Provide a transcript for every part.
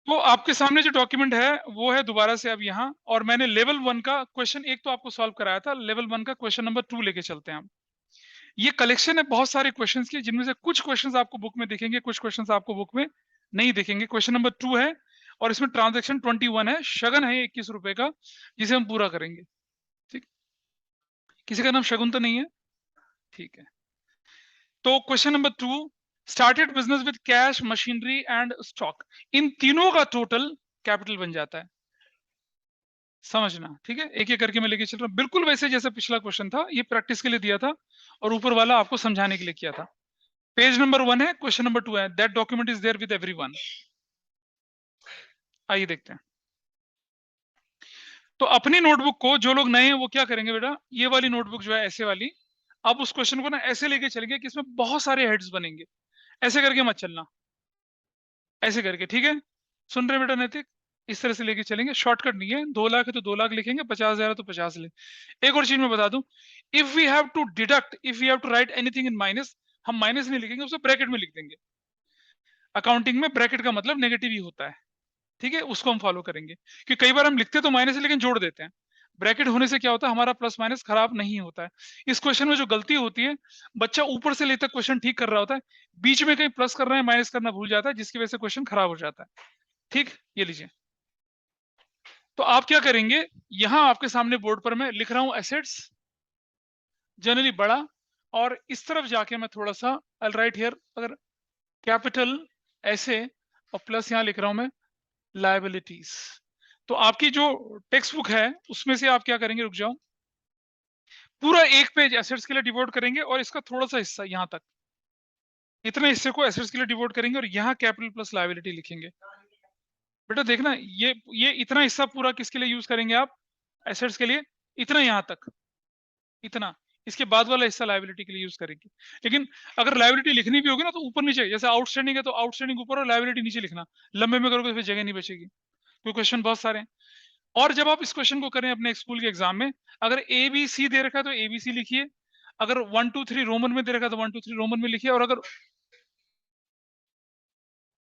तो आपके सामने जो डॉक्यूमेंट है वो है दोबारा से अब यहाँ, और मैंने लेवल 1 का क्वेश्चन 1 तो आपको सॉल्व कराया था, लेवल 1 का क्वेश्चन नंबर 2 लेके चलते हैं हम। ये कलेक्शन है बहुत सारे क्वेश्चंस की, जिनमें से कुछ क्वेश्चंस आपको बुक में दिखेंगे, कुछ क्वेश्चंस आपको बुक में नहीं दिखेंगे। क्वेश्चन नंबर 2 है और इसमें ट्रांजैक्शन 21 है, शगन है 21 रुपए का, जिसे हम पूरा करेंगे। ठीक, किसी का नाम शगुन तो नहीं है? ठीक है। तो question number 2, started business with cash, machinery and stock. इन तीनों का टोटल कैपिटल बन जाता है, समझना। ठीक है, एक एक करके मैं लेके चल रहा हूँ, बिल्कुल वैसे जैसे पिछला क्वेश्चन था, ये प्रैक्टिस के लिए दिया था और ऊपर वाला आपको समझाने के लिए किया था। पेज नंबर 1 है, क्वेश्चन नंबर 2 है, that document is there with everyone. आइए देखते हैं। तो अपनी नोटबुक को जो लोग नए हैं वो क्या करेंगे बेटा, ये वाली नोटबुक जो है ऐसे वाली, आप उस क्वेश्चन को ना ऐसे लेके चलेंगे कि इसमें बहुत सारे हेड्स बनेंगे। ऐसे करके मत चलना, ऐसे करके, ठीक है? सुन रहे बेटा नैतिक? इस तरह से लेके चलेंगे, शॉर्टकट नहीं है। 2 लाख है तो 2 लाख लिखेंगे, 50,000 है तो 50 ले। एक और चीज मैं बता दूं, if we have to deduct, if we have to write anything in minus, हम माइनस नहीं लिखेंगे, उसे ब्रैकेट में लिख देंगे। अकाउंटिंग में ब्रैकेट का मतलब नेगेटिव ही होता है, ठीक है? उसको हम फॉलो करेंगे, कि कई बार हम लिखते तो माइनस है लेकिन जोड़ देते हैं। ब्रैकेट होने से क्या होता है, हमारा प्लस माइनस खराब नहीं होता है। इस क्वेश्चन में जो गलती होती है, बच्चा ऊपर से लेकर क्वेश्चन ठीक कर रहा होता है, बीच में कहीं प्लस कर रहा है, माइनस करना भूल जाता है, जिसकी वजह से क्वेश्चन खराब हो जाता है। ठीक, ये लीजिए। तो आप क्या करेंगे, यहां आपके सामने बोर्ड पर मैं लिख रहा हूं एसेट्स, जनरली बड़ा, और इस तरफ जाके मैं थोड़ा सा आई राइट हियर, अगर कैपिटल ऐसे, और प्लस यहां लिख रहा हूं मैं लायबिलिटीज। तो आपकी जो टेक्स्ट बुक है उसमें से आप क्या करेंगे, रुक जाओ, पूरा एक पेज एसेट्स के लिए डिवोट करेंगे और इसका थोड़ा सा हिस्सा यहां तक, इतने हिस्से को एसेट्स के लिए डिवोट करेंगे और यहाँ कैपिटल प्लस लायबिलिटी लिखेंगे। बेटा देखना, ये इतना हिस्सा पूरा किसके लिए यूज करेंगे आप, एसेट्स के लिए, इतना यहाँ तक, इतना, इसके बाद वाला हिस्सा लायबिलिटी के लिए यूज करेंगे। लेकिन अगर लायबिलिटी लिखनी भी होगी ना तो ऊपर नीचे, जैसे आउटस्टैंडिंग है तो आउटस्टैंडिंग ऊपर और लायबिलिटी नीचे लिखना। लंबे में करोगे तो फिर जगह नहीं बचेगी, क्योंकि क्वेश्चन बहुत सारे हैं। और जब आप इस क्वेश्चन को करें अपने स्कूल के एग्जाम में, अगर ए बी सी दे रखा है तो ए बी सी लिखिए, अगर 1 2 3 रोमन में दे रखा है तो 1 2 3 रोमन में लिखिए, और अगर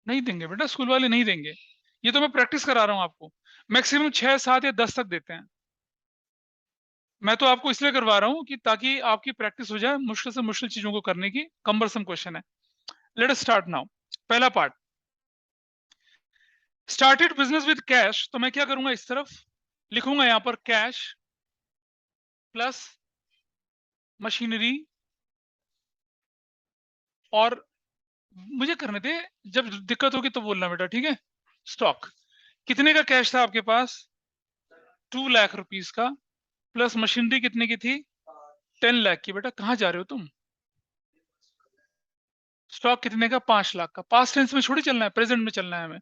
नहीं देंगे बेटा, स्कूल वाले नहीं देंगे, ये तो मैं प्रैक्टिस करा रहा हूं आपको। मैक्सिमम 6 7 या 10 तक देते हैं। मैं तो आपको इसलिए करवा रहा हूं कि ताकि आपकी प्रैक्टिस हो जाए मुश्किल से मुश्किल चीजों को करने की। कम्बरसम क्वेश्चन है, लेट अस स्टार्ट नाउ। पहला part, started business with cash, तो मैं क्या करूंगा, इस तरफ लिखूंगा यहां पर कैश प्लस मशीनरी, और मुझे करने दे, जब दिक्कत होगी तो बोलना बेटा, ठीक है? स्टॉक, कितने का कैश था आपके पास, 2 लाख रुपीस का, प्लस मशीनरी कितने की थी, 10 लाख की। बेटा कहाँ जा रहे हो तुम, स्टॉक कितने का, 5 लाख का। पास्ट टेंस में छोड़ी चलना है, प्रेजेंट में चलना है हमें,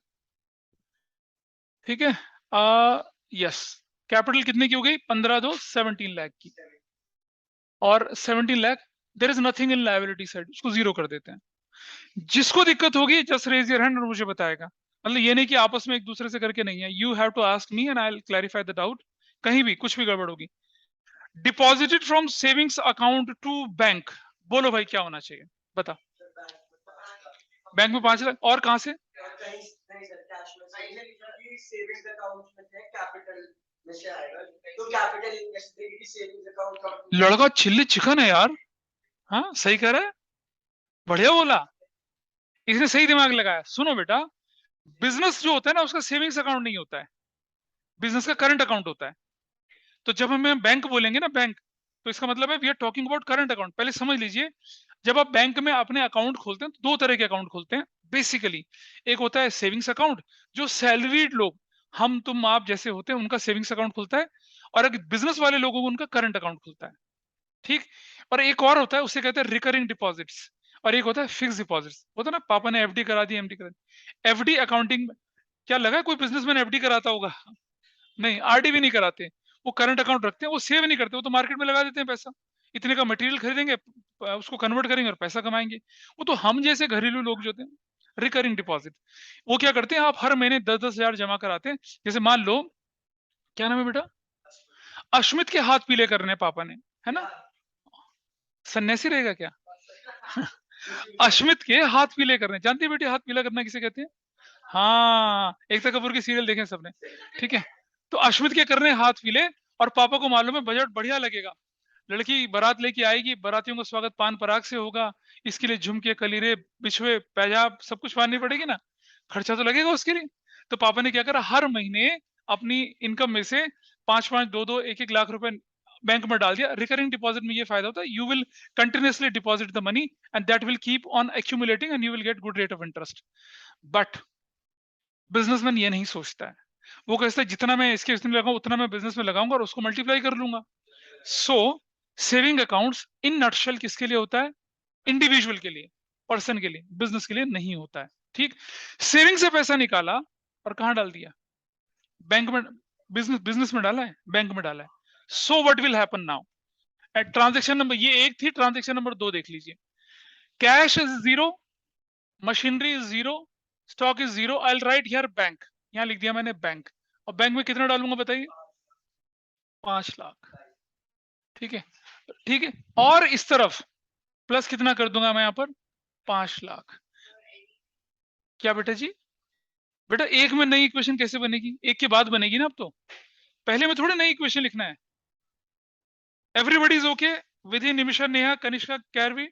ठीक है? यस, कैपिटल कितने की हो गई, 15 2 17 लाख की, और 17 lakh, there is nothing in liability side, उसको जीरो कर देते हैं। जिसको दिक्कत होगी जस्ट रेज योर हैंड और मुझे बताएगा। मतलब ये नहीं कि आपस में एक दूसरे से करके नहीं है, you have to ask me and I will clarify the doubt. कहीं भी कुछ भी गड़बड़ होगी। Deposited from savings account to bank, बोलो भाई क्या होना चाहिए, बता। बैंक में 5 लाख, और कहां से, लड़का चिल्ली चिकन है यार। हाँ सही कह रहा है, बढ़िया बोला, इसने सही दिमाग लगाया। सुनो बेटा, बिजनेस जो होता है ना उसका सेविंग्स अकाउंट नहीं होता है, बिजनेस का करंट अकाउंट होता है। तो जब हमें बैंक बोलेंगे ना, बैंक, तो इसका मतलब है we are talking about current account. पहले समझ लीजिए, जब आप बैंक में अपने अकाउंट खोलते हैं तो 2 तरह के अकाउंट खोलते हैं बेसिकली। एक होता है सेविंग्स अकाउंट, जो सैलरीड लोग, हम तुम आप जैसे होते हैं, उनका सेविंग्स अकाउंट खुलता है, और अगर बिजनेस वाले लोगों को उनका करंट अकाउंट खुलता है, ठीक? और एक और होता है, उसे कहते हैं रिकरिंग डिपॉजिट्स, और एक होता है फिक्स डिपॉजिट्स। होता है ना, पापा ने एफडी करा दी, एमडी करा दी। एफडी अकाउंटिंग, क्या लगा कोई बिजनेसमैन एफडी कराता होगा? नहीं, आरडी भी नहीं कराते। वो करंट अकाउंट रखते हैं, वो सेव नहीं करते, वो तो मार्केट में लगा देते हैं पैसा। इतने का मटेरियल खरीदेंगे, उसको कन्वर्ट करेंगे और पैसा कमाएंगे। वो तो हम जैसे घरेलू लोग जो थे, रिकरिंग डिपॉजिट, वो क्या करते हैं, आप हर महीने 10-10 हजार जमा कराते हैं। जैसे मान लो, क्या नाम है बेटा, अश्मित के हाथ पीले करने पापा ने, है ना? सन्यासी रहेगा क्या? अश्मित के हाथ पीले करने, जानती है बेटी हाथ पीला करना किसे कहते हैं? हाँ, एकता कपूर की सीरियल देखे सबने, ठीक है। तो अश्मित के करने हाथ पीले, और पापा को मालूम है बजट बढ़िया लगेगा। लड़की बारात लेके आएगी, बारातियों का स्वागत पान पराग से होगा, इसके लिए झुमके, कलीरे, बिछुए, पैजाब सब कुछ माननी पड़ेगी ना, खर्चा तो लगेगा उसके लिए। तो पापा ने क्या करा, हर महीने अपनी इनकम में से 5-5, 2-2, 1-1 लाख रुपए बैंक में डाल दिया। रिकरिंग डिपॉजिट में ये फायदा होता है, you will continuously deposit the money and that will keep on accumulating and you will get good rate of interest. But businessman ये नहीं सोचता है, वो कहता है जितना मैं इसके इसमें लगाऊं उतना मैं बिजनेस में लगाऊंगा और उसको मल्टीप्लाई कर लूंगा। सो सेविंग अकाउंट्स इन नटशेल किसके लिए होता है, इंडिविजुअल के लिए, पर्सन के लिए, बिजनेस के लिए नहीं होता है। ठीक, सेविंग से पैसा निकाला और कहां डाल दिया, बैंक में, बिजनेस में डाला है, बैंक में डाला है। So what will happen now at transaction number, ये एक थी, ट्रांजेक्शन नंबर 2 देख लीजिए। Cash is zero, machinery is zero, stock is zero, I right here bank, यहां लिख दिया मैंने बैंक, और बैंक में कितना डालूंगा बताइए, 5 लाख। ठीक है, ठीक है, और इस तरफ प्लस कितना कर दूंगा मैं यहां पर, 5 लाख। क्या बेटा जी, बेटा एक में नई इक्वेशन कैसे बनेगी, एक के बाद बनेगी ना, अब तो पहले में थोड़ी नई इक्वेशन लिखना है। Everybody is okay, Vidhi, Nimisha, Neha, Kanishka, Kairavi,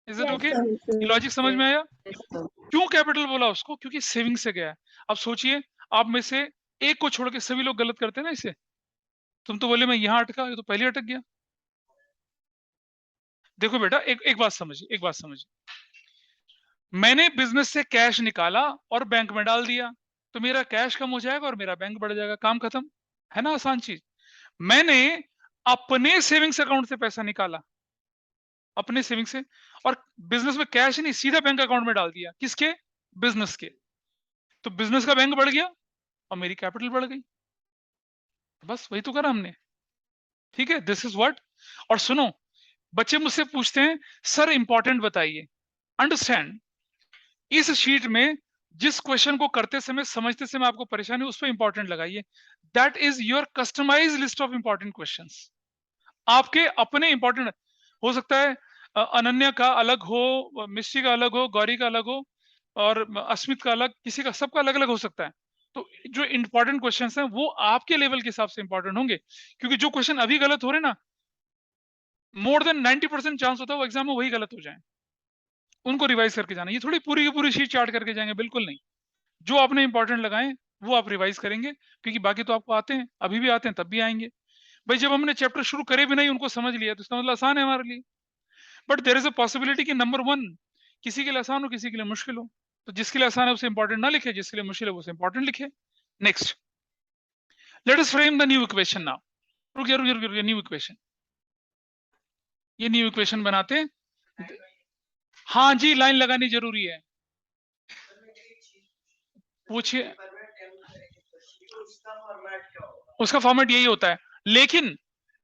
is it okay, logic समझ में आया। क्यों कैपिटल बोला उसको, क्योंकि सेविंग से गया है। अब सोचिए, आप में से एक को छोड़ के सभी लोग गलत करते हैं ना इसे। तुम तो बोले मैं यहां अटका, ये तो पहले अटक गया। देखो बेटा, एक बात समझिए, एक बात समझिए, मैंने बिजनेस से कैश निकाला और बैंक में डाल दिया, तो मेरा कैश कम हो जाएगा और मेरा बैंक बढ़ जाएगा, काम खत्म, है ना, आसान चीज। मैंने अपने सेविंग्स अकाउंट से पैसा निकाला, अपने सेविंग से, और बिजनेस में कैश नहीं, सीधा बैंक अकाउंट में डाल दिया, किसके, बिजनेस के। तो बिजनेस का बैंक बढ़ गया और मेरी कैपिटल बढ़ गई, बस वही तो करा हमने। ठीक है, दिस इज व्हाट। और सुनो, बच्चे मुझसे पूछते हैं सर इंपॉर्टेंट बताइए, अंडरस्टैंड, इस शीट में जिस क्वेश्चन को करते समय, समझते समय आपको परेशानी, उस पर इंपॉर्टेंट लगाइए। That is your customise list of important questions, आपके अपने इंपॉर्टेंट। हो सकता है अनन्या का अलग हो, मिश्री का अलग हो, गौरी का अलग हो, और अस्मित का अलग, किसी का, सबका अलग अलग हो सकता है। तो जो इंपॉर्टेंट क्वेश्चंस हैं वो आपके लेवल के हिसाब से इंपॉर्टेंट होंगे, क्योंकि जो क्वेश्चन अभी गलत हो रहे ना, मोर देन 90% चांस होता है वो एग्जाम में वही गलत हो जाए। उनको रिवाइज करके जाना, ये थोड़ी पूरी की पूरी शीट चार्ट करके जाएंगे, बिल्कुल नहीं। जो आपने इंपॉर्टेंट लगाए वो आप रिवाइज करेंगे, क्योंकि बाकी तो आपको आते हैं, अभी भी आते हैं, तब भी आएंगे। भाई जब हमने चैप्टर शुरू करे भी नहीं, उनको समझ लिया, तो इसका मतलब आसान है हमारे लिए। But there is a possibility कि नंबर 1 किसी के लिए आसान हो, किसी के लिए मुश्किल हो। तो जिसके लिए आसान है उसे इंपॉर्टेंट ना लिखे, जिसके लिए मुश्किल है उसे इंपॉर्टेंट लिखे। Next, let us frame the new equation now. रुक न्यू इक्वेशन, ये न्यू इक्वेशन बनाते हैं। हाँ जी, लाइन लगानी जरूरी है, पूछिए। उसका फॉर्मेट यही होता है, लेकिन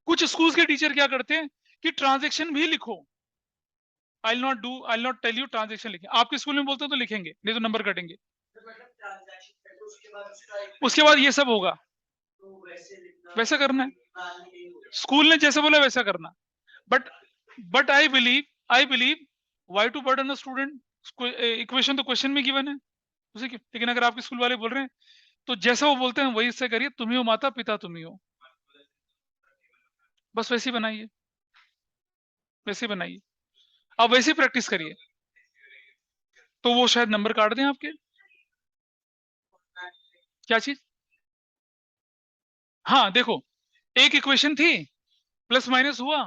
कुछ स्कूल्स के टीचर क्या करते हैं कि ट्रांजैक्शन भी लिखो। आई नॉट टेल यू ट्रांजैक्शन लिखें, आपके स्कूल में बोलते हो तो लिखेंगे, नहीं तो नंबर कटेंगे। उसके बाद ये सब होगा, वैसा करना है, स्कूल ने जैसे बोला वैसा करना। But I believe why to burden a student, equation तो क्वेश्चन में गिवन है उसे क्यों, लेकिन अगर आपके स्कूल वाले बोल रहे हैं तो जैसा वो बोलते हैं वही से करिए, तुम ही हो माता पिता, तुम ही हो, बस वैसे ही बनाइए, वैसे ही बनाइए, आप वैसे ही प्रैक्टिस करिए, तो वो शायद नंबर काट दें आपके। क्या चीज, हाँ देखो, एक इक्वेशन थी, प्लस माइनस हुआ,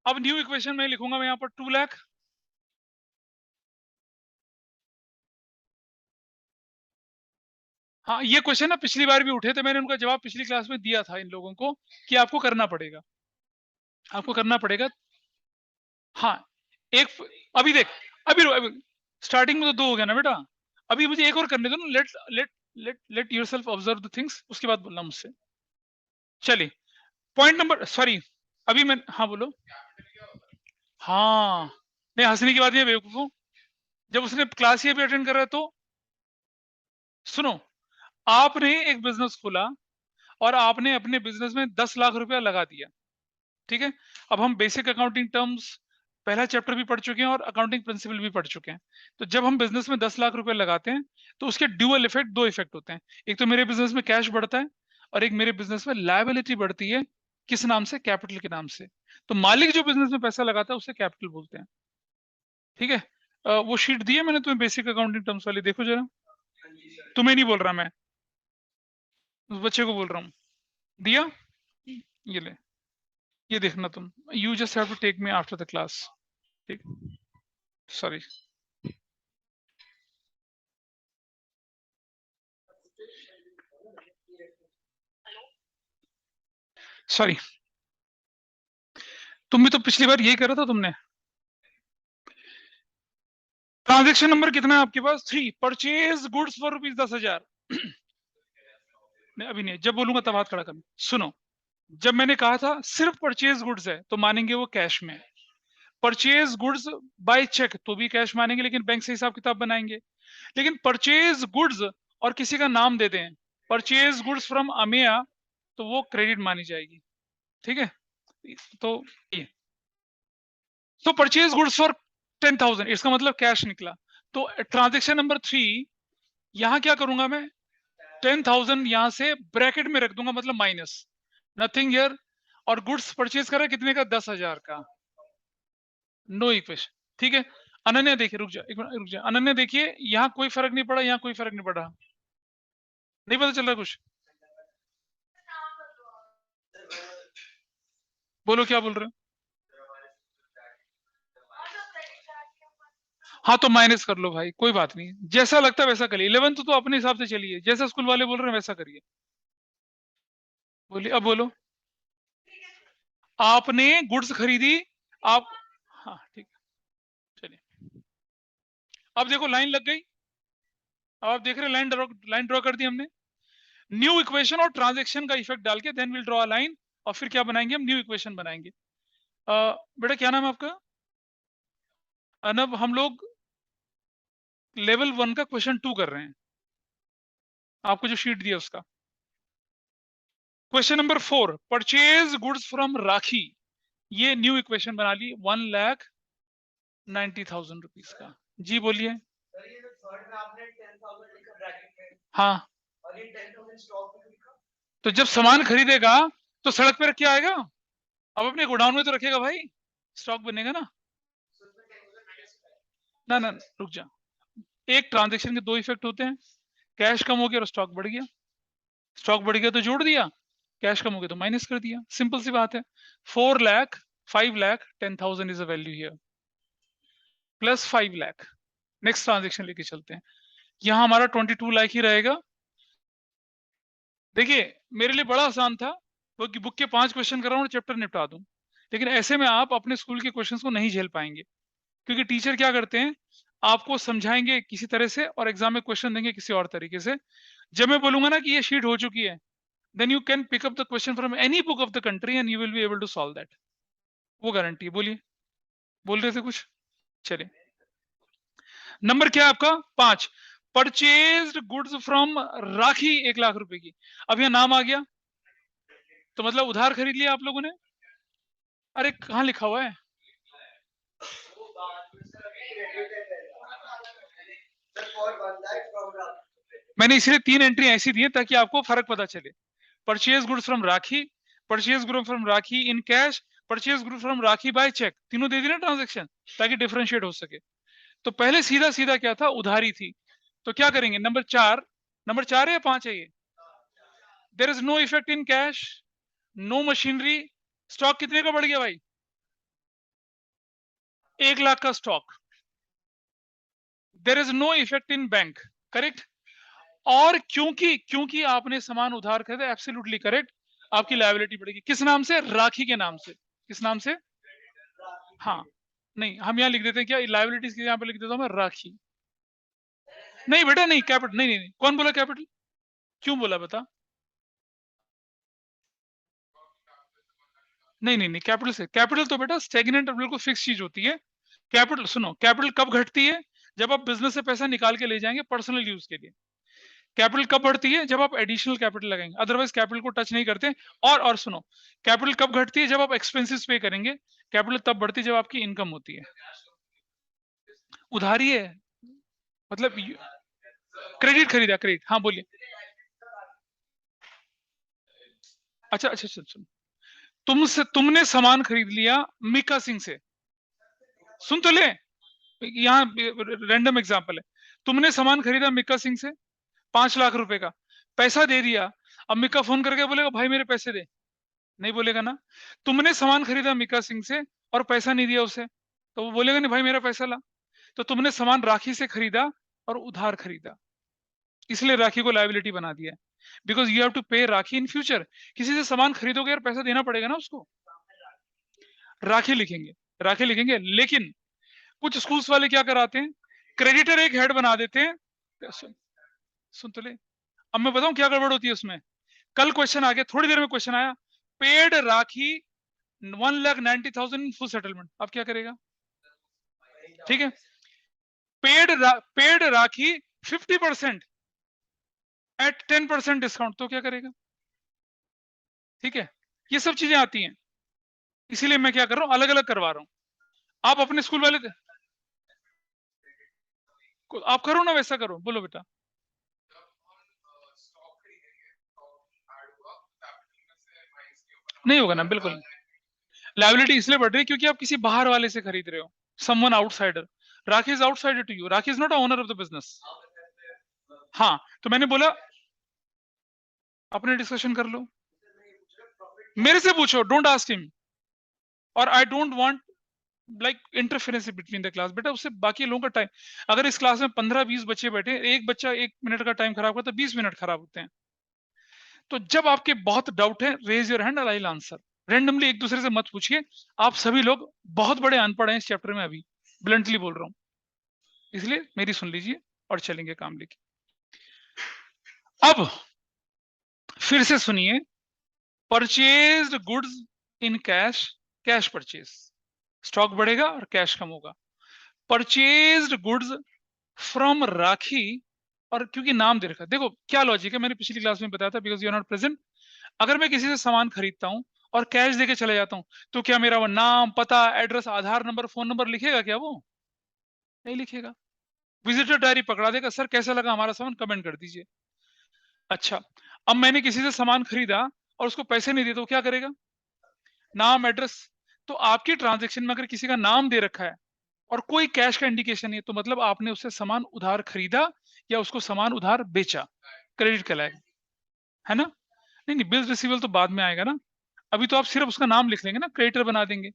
अब न्यू इक्वेशन में लिखूंगा मैं यहाँ पर 2 लाख। हाँ, ये क्वेश्चन ना पिछली बार भी उठे थे, मैंने उनका जवाब पिछली क्लास में दिया था इन लोगों को, कि आपको करना पड़ेगा, आपको करना पड़ेगा। हाँ, एक, अभी देख, अभी स्टार्टिंग में तो 2 हो गया ना बेटा, अभी मुझे एक और करने दो ना, let let let yourself observe the things, उसके बाद बोलना मुझसे। चलिए, पॉइंट नंबर, सॉरी, अभी मैं, हाँ बोलो। हाँ, नहीं हंसने की बात नहीं है बेवकूफों, जब उसने क्लास ये भी अटेंड कर रहा है तो सुनो, आपने एक बिजनेस खोला और आपने अपने बिजनेस में 10 लाख रुपया लगा दिया, ठीक है। अब हम बेसिक अकाउंटिंग टर्म्स पहला चैप्टर भी पढ़ चुके हैं और अकाउंटिंग प्रिंसिपल भी पढ़ चुके हैं। तो जब हम बिजनेस में 10 लाख रुपए लगाते हैं तो उसके ड्यूअल इफेक्ट, 2 इफेक्ट होते हैं। एक तो मेरे बिजनेस में कैश बढ़ता है और एक मेरे बिजनेस में लायबिलिटी बढ़ती है। किस नाम से? कैपिटल के नाम से। तो मालिक जो बिजनेस में पैसा लगाता है उसे कैपिटल बोलते हैं। ठीक है। वो शीट दी है मैंने तुम्हें, बेसिक अकाउंटिंग टर्म्स वाली, देखो जरा। तुम्हें नहीं बोल रहा मैं, उस बच्चे को बोल रहा हूँ। दिया? ये ले, ये देखना तुम। You just have to take me after the class. ठीक, सॉरी। सॉरी, तुम भी तो पिछली बार यही करा था तुमने। ट्रांजैक्शन नंबर कितना है आपके पास? 3। Purchase goods for ₹10,000। नहीं, अभी नहीं, जब बोलूंगा तब हाथ खड़ा करना। सुनो, जब मैंने कहा था सिर्फ परचेज गुड्स है तो मानेंगे वो कैश में। परचेज गुड्स बाय चेक तो भी कैश मानेंगे, लेकिन बैंक से हिसाब किताब बनाएंगे। लेकिन परचेज गुड्स और किसी का नाम दे दें, परचेज गुड्स फ्रॉम अमेया, तो वो क्रेडिट मानी जाएगी। ठीक है। तो ये, तो परचेज गुड्स फॉर 10,000, इसका मतलब कैश निकला। तो ट्रांजेक्शन नंबर 3, यहां क्या करूंगा मैं? 10,000 यहां से ब्रैकेट में रख दूंगा, मतलब माइनस, नथिंग हियर। और गुड्स परचेज करा कितने का? 10,000 का। No equation. ठीक है। अनन्या देखिए, रुक जा एक मिनट, रुक जा अनन्या, देखिए यहाँ कोई फर्क नहीं पड़ा, यहाँ कोई फर्क नहीं पड़ा। नहीं पता चल रहा कुछ? बोलो क्या बोल रहे हो? हाँ तो माइनस कर लो भाई, कोई बात नहीं, जैसा लगता है वैसा करिए। 11th तो अपने हिसाब से चलिए, जैसा स्कूल वाले बोल रहे हैं वैसा करिए। बोलिए, अब बोलो। आपने गुड्स खरीदी, आप, हाँ ठीक है, चलिए। अब देखो लाइन लग गई। अब आप देख रहे हैं, लाइन ड्रॉ कर दी हमने। न्यू इक्वेशन और ट्रांजेक्शन का इफेक्ट डाल के then will draw a line, और फिर क्या बनाएंगे हम? न्यू इक्वेशन बनाएंगे। बेटा क्या नाम है आपका? अनब, हम लोग लेवल 1 का क्वेश्चन 2 कर रहे हैं, आपको जो शीट दिया उसका। Question number 4, purchase goods from Rakhi. ये न्यू इक्वेशन बना ली, 1,90,000 रुपीज का। जी बोलिए। हाँ, तो जब सामान खरीदेगा तो सड़क पे रख के आएगा, अब अपने गोडाउन में तो रखेगा भाई, स्टॉक बनेगा ना। ना ना, रुक जा। एक ट्रांजेक्शन के 2 इफेक्ट होते हैं, कैश कम हो गया और स्टॉक बढ़ गया। स्टॉक बढ़ गया तो जोड़ दिया, कैश कम हो गया तो माइनस कर दिया, सिंपल सी बात है। 4 lakh, 5 lakh, 10,000 is a value here, plus 5 lakh. Next transaction लेके चलते हैं। यहां हमारा 22 लाख ही रहेगा। देखिए, मेरे लिए बड़ा आसान था, क्योंकि बुक के 5 क्वेश्चन कर रहा हूँ, चैप्टर निपटा दूं। लेकिन ऐसे में आप अपने स्कूल के क्वेश्चंस को नहीं झेल पाएंगे, क्योंकि टीचर क्या करते हैं, आपको समझाएंगे किसी तरह से और एग्जाम में क्वेश्चन देंगे किसी और तरीके से। जब मैं बोलूंगा ना कि ये शीट हो चुकी है, then you can pick up the question from any book of the country and you will be able to solve that. वो गारंटी है। बोलिए, बोल रहे थे कुछ? चलिए, नंबर क्या है आपका? 5। परचेज्ड गुड्स फ्रॉम राखी 1 लाख रुपए की। अब यहां नाम आ गया, तो मतलब उधार खरीद लिया आप लोगों ने। अरे कहां लिखा हुआ है? मैंने इसलिए 3 एंट्री ऐसी दी है ताकि आपको फर्क पता चले। Purchase goods from Rakhi, purchase goods from Rakhi in cash, purchase goods from Rakhi by cheque, तीनों दे दी ना ट्रांजेक्शन, ताकि डिफरेंशिएट हो सके। तो पहले सीधा सीधा क्या था? उधारी थी। तो क्या करेंगे? नंबर 4, नंबर 4 है या 5 है ये? There is no effect in cash, no machinery. Stock कितने का बढ़ गया भाई? 1 लाख का stock. There is no effect in bank, correct. और क्योंकि क्योंकि आपने सामान उधार खरीदा, एब्सोल्युटली करेक्ट, आपकी लायबिलिटी बढ़ेगी। किस नाम से? राखी के नाम से। किस नाम से? हाँ, नहीं हम यहाँ लिख देते हैं क्या, लायबिलिटीज के यहाँ पे लिख देता हूँ मैं राखी। नहीं बेटा नहीं, कैपिटल नहीं, नहीं नहीं, कौन बोला कैपिटल? क्यों बोला बता? नहीं नहीं नहीं, कैपिटल से, कैपिटल तो बेटा स्टेगनेंट और बिल्कुल फिक्स चीज होती है। कैपिटल सुनो, कैपिटल कब घटती है? जब आप बिजनेस से पैसा निकाल के ले जाएंगे पर्सनल यूज के लिए। कैपिटल कब बढ़ती है? जब आप एडिशनल कैपिटल लगाएंगे, अदरवाइज कैपिटल को टच नहीं करते। और सुनो, कैपिटल कब घटती है? जब आप एक्सपेंसेस पे करेंगे। कैपिटल तब बढ़ती है जब आपकी इनकम होती है। उधारी है, मतलब क्रेडिट खरीदा, क्रेडिट। हाँ बोलिए। अच्छा अच्छा अच्छा अच्छा, तुमने सामान खरीद लिया मीका सिंह से। सुन तो ले, यहाँ रैंडम एग्जांपल है। तुमने सामान खरीदा मिक्का सिंह से 5 लाख रुपए का, पैसा दे दिया। अब मिक्का फोन करके बोलेगा भाई मेरे पैसे दे? नहीं बोलेगा ना। तुमने सामान खरीदा मिक्का सिंह से और पैसा नहीं दिया उसे, तो वो बोलेगा नहीं भाई मेरा पैसा ला। तो तुमने सामान राखी से खरीदा और उधार खरीदा, इसलिए राखी को लायबिलिटी बना दिया, बिकॉज यू हैव टू पे राखी इन फ्यूचर। किसी से सामान खरीदोगे यार, पैसा देना पड़ेगा ना उसको, राखी लिखेंगे, राखी लिखेंगे। लेकिन कुछ स्कूल्स वाले क्या कराते हैं, क्रेडिटर एक हेड बना देते हैं। सुन तो ले, अब मैं बताऊं क्या गड़बड़ होती है उसमें। कल क्वेश्चन आ गया, थोड़ी देर में क्वेश्चन आया, पेड राखी 1,90,000 फुल सेटलमेंट। अब क्या करेगा? ठीक है, पेड राखी 50% एट 10% डिस्काउंट, तो क्या करेगा? ठीक है, ये सब चीजें आती हैं, इसीलिए मैं क्या कर रहा हूं, अलग अलग करवा रहा हूं। आप अपने स्कूल वाले आप करो ना, वैसा करो। बोलो बेटा। नहीं होगा ना, बिल्कुल। लायबिलिटी इसलिए बढ़ रही है क्योंकि आप किसी बाहर वाले से खरीद रहे हो, someone outsider. Rakhi is outsider to you, Rakhi is not a owner of the business. हाँ, तो मैंने बोला अपने डिस्कशन कर लो, मेरे से पूछो, डोंट आस्क हिम। और I don't want like interference between the class. बेटा उससे बाकी लोगों का टाइम, अगर इस क्लास में 15-20 बच्चे बैठे, एक बच्चा 1 मिनट का टाइम खराब करता है, 20 मिनट खराब होते हैं। तो जब आपके बहुत डाउट है, raise your hand, I will answer. Randomly एक दूसरे से मत पूछिए। आप सभी लोग बहुत बड़े अनपढ़ हैं इस चैप्टर में, अभी ब्लंटली बोल रहा हूं, इसलिए मेरी सुन लीजिए और चलेंगे काम लेके। अब फिर से सुनिए, purchased goods in cash, cash purchase, stock बढ़ेगा और कैश कम होगा। परचेज्ड गुड्स फ्रॉम राखी, और क्योंकि नाम दे रखा, देखो क्या लॉजिक है, मैंने पिछली क्लास में बताया था, because you are not present. अगर मैं किसी से सामान खरीदता हूं और कैश देके चले जाता हूं, तो क्या मेरा वो नाम, पता, एड्रेस, आधार नंबर, फोन नंबर लिखेगा क्या? वो नहीं लिखेगा। विजिटर डायरी पकड़ा देगा, सर कैसा लगा हमारा सामान, कमेंट कर दीजिए। अच्छा, अब मैंने किसी से सामान खरीदा और उसको पैसे नहीं दिए, तो क्या करेगा? नाम, एड्रेस। तो आपकी ट्रांजेक्शन में अगर किसी का नाम दे रखा है और कोई कैश का इंडिकेशन नहीं है, तो मतलब आपने उससे सामान उधार खरीदा या उसको सामान उधार बेचा, क्रेडिट कहलाएगा, है ना? नहीं नहीं, बिल्स रिसीवेबल तो बाद में आएगा ना, अभी तो आप सिर्फ उसका नाम लिख लेंगे ना, क्रेडिटर बना देंगे।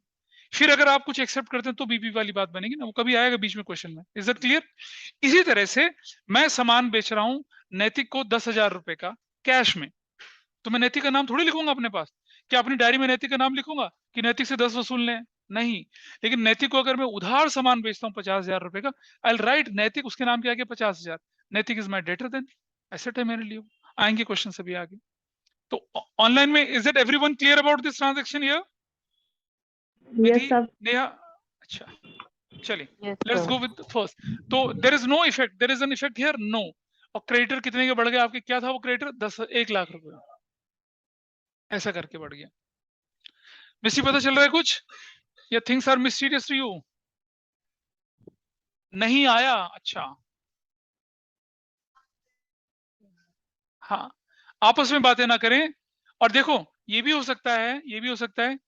फिर अगर आप कुछ एक्सेप्ट करते हैं तो बीपी वाली बात बनेगी ना, वो कभी आएगा बीच में क्वेश्चन में। Is that clear? इसी तरह से मैं सामान बेच रहा हूं नैतिक को 10,000 रुपए का कैश में, तो मैं नैतिक का नाम थोड़ी लिखूंगा अपने पास। क्या अपनी डायरी में नैतिक का नाम लिखूंगा कि नैतिक से 10 वसूल लें? नहीं। लेकिन नैतिक को अगर मैं उधार सामान बेचता हूँ 50,000 रुपए का, आई राइट नैतिक, उसके नाम के आगे 50,000, Naitik is my debtor, then asset है मेरे लिए। आएंगे क्वेश्चन सभी आगे। तो ऑनलाइन में is it everyone clear about this transaction here? Vidhi, Neha, अच्छा चलिए, लेट्स गो विद फर्स्ट। तो there is no effect, there is an effect here, no. और क्रेडिटर कितने के बढ़ गए आपके? क्या था वो क्रेडिटर? 1 लाख रुपए, ऐसा करके बढ़ गया। मिस्टी पता चल रहा है कुछ, या things are mysterious to you? नहीं आया? अच्छा, हाँ, आपस में बातें ना करें। और देखो, ये भी हो सकता है, ये भी हो सकता है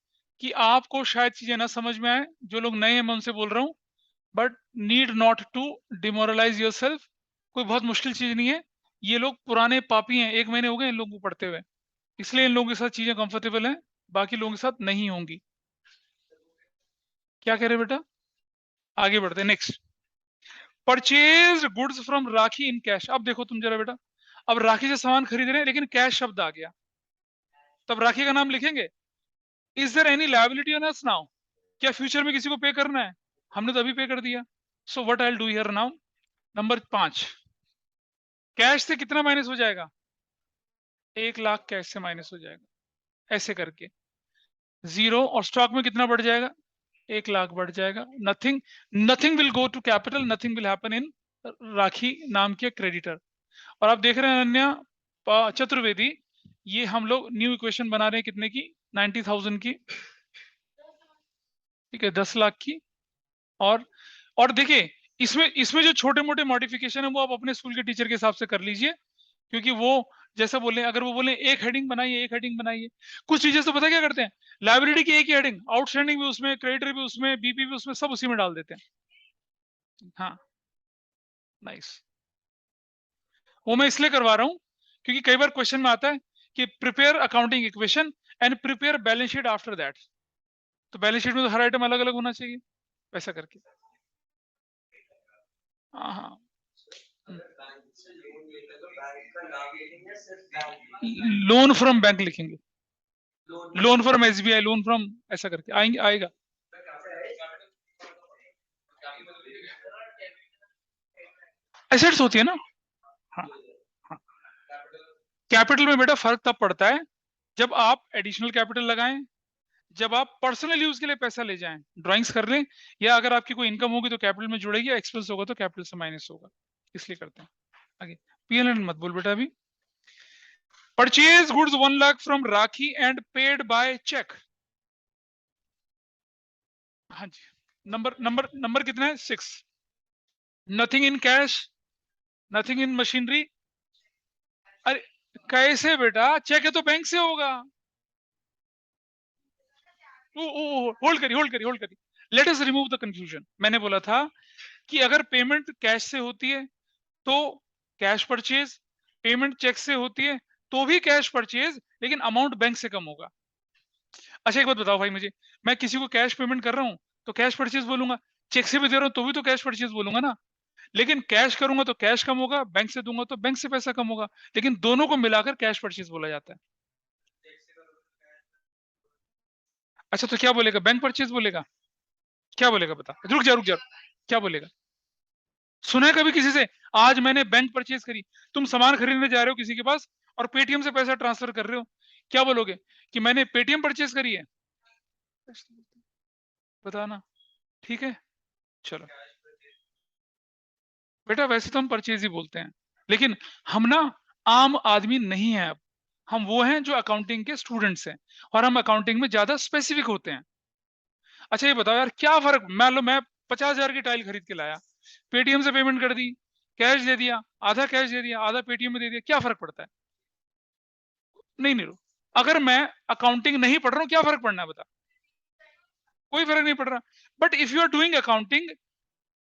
कि आपको शायद चीजें ना समझ में आए, जो लोग नए हैं मैं उनसे बोल रहा हूं, but need not to demoralise yourself. कोई बहुत मुश्किल चीज नहीं है। ये लोग पुराने पापी हैं, 1 महीने हो गए इन लोगों को पढ़ते हुए, इसलिए इन लोगों के साथ चीजें कंफर्टेबल हैं, बाकी लोगों के साथ नहीं होंगी। क्या कह रहे बेटा? आगे बढ़ते हैं, next. Purchase goods from Rakhi in cash. अब देखो तुम जरा बेटा, अब राखी से सामान खरीद रहे हैं लेकिन कैश शब्द आ गया, तब राखी का नाम लिखेंगे। Is there any liability on us now? क्या फ्यूचर में किसी को पे करना है? हमने तो अभी पे कर दिया। So what I will do here now, number 5, cash से कितना माइनस हो जाएगा? 1 लाख कैश से माइनस हो जाएगा, ऐसे करके 0। और स्टॉक में कितना बढ़ जाएगा? 1 लाख बढ़ जाएगा। Nothing, nothing will go to capital, nothing will happen in Rakhi नाम के क्रेडिटर। और आप देख रहे हैं अनन्या चतुर्वेदी, ये हम लोग न्यू इक्वेशन बना रहे हैं कितने की, 90,000 की, ठीक है, 10 लाख की। और देखिए, इसमें इसमें जो छोटे मोटे मॉडिफिकेशन है वो आप अपने स्कूल के टीचर के हिसाब से कर लीजिए, क्योंकि वो जैसा बोले, अगर वो बोले एक हेडिंग बनाइए, एक हेडिंग बनाइए। कुछ टीचर्स तो पता क्या करते हैं, लाइब्रेरी की एक ही हेडिंग, आउटस्टैंडिंग भी उसमें, क्रेडिटर भी उसमें, बीपी भी उसमें, सब उसी में डाल देते हैं। हाँ, नाइस। वो मैं इसलिए करवा रहा हूँ क्योंकि कई बार क्वेश्चन में आता है कि prepare accounting equation and prepare balance sheet after that. तो बैलेंस शीट में तो हर आइटम अलग अलग होना चाहिए, वैसा करके। हाँ हाँ, लोन फ्रॉम बैंक लिखेंगे, loan from SBI, loan from, ऐसा करके आएंगे, आएगा। एसेट्स होती है ना। हाँ हाँ। कैपिटल में बेटा फर्क तब पड़ता है जब आप एडिशनल कैपिटल लगाएं, जब आप पर्सनल यूज के लिए पैसा ले जाएं, ड्राइंग्स कर लें, या अगर आपकी कोई इनकम होगी तो कैपिटल में जुड़ेगी, एक्सपेंस होगा तो कैपिटल से माइनस होगा, इसलिए करते हैं। आगे पीएनएल मत बोल बेटा अभी। Purchase goods 1 lakh from Rakhi and paid by cheque. हाँ जी, नंबर नंबर नंबर कितना है, 6। Nothing in cash, nothing in machinery. अरे कैसे बेटा, चेक है तो बैंक से होगा। होल्ड करिए, होल्ड करिए, होल्ड करिए, let us remove the confusion. मैंने बोला था कि अगर पेमेंट कैश से होती है तो कैश परचेज, पेमेंट चेक से होती है तो भी कैश परचेज, लेकिन अमाउंट बैंक से कम होगा। अच्छा एक बात बताओ भाई मुझे, मैं किसी को कैश पेमेंट कर रहा हूँ तो कैश परचेज बोलूंगा, चेक से भी दे रहा हूँ तो भी तो कैश परचेज बोलूंगा ना। लेकिन कैश करूंगा तो कैश कम होगा, बैंक से दूंगा तो बैंक से पैसा कम होगा, लेकिन दोनों को मिलाकर कैश परचेज बोला जाता है। अच्छा तो क्या बोलेगा, बैंक परचेज बोलेगा? क्या बोलेगा बता, रुक जा रुक जा, क्या बोलेगा? सुना है कभी किसी से, आज मैंने बैंक परचेज करी? तुम सामान खरीदने जा रहे हो किसी के पास और पेटीएम से पैसा ट्रांसफर कर रहे हो, क्या बोलोगे? कि मैंने पेटीएम परचेज करी है? बताना। ठीक है, चलो बेटा, वैसे तो हम परचेज ही बोलते हैं, लेकिन हम ना आम आदमी नहीं है अब, हम वो हैं जो अकाउंटिंग के स्टूडेंट्स हैं, और हम अकाउंटिंग में ज्यादा स्पेसिफिक होते हैं। अच्छा ये बताओ यार, क्या फर्क, मान लो मैं 50,000 की टाइल खरीद के लाया, पेटीएम से पेमेंट कर दी, कैश दे दिया, आधा कैश दे दिया, आधा पेटीएम में दे दिया, क्या फर्क पड़ता है? नहीं नहीं, अगर मैं अकाउंटिंग नहीं पढ़ रहा हूँ, क्या फर्क पड़ना है बता? कोई फर्क नहीं पड़ रहा। But if you are doing accounting,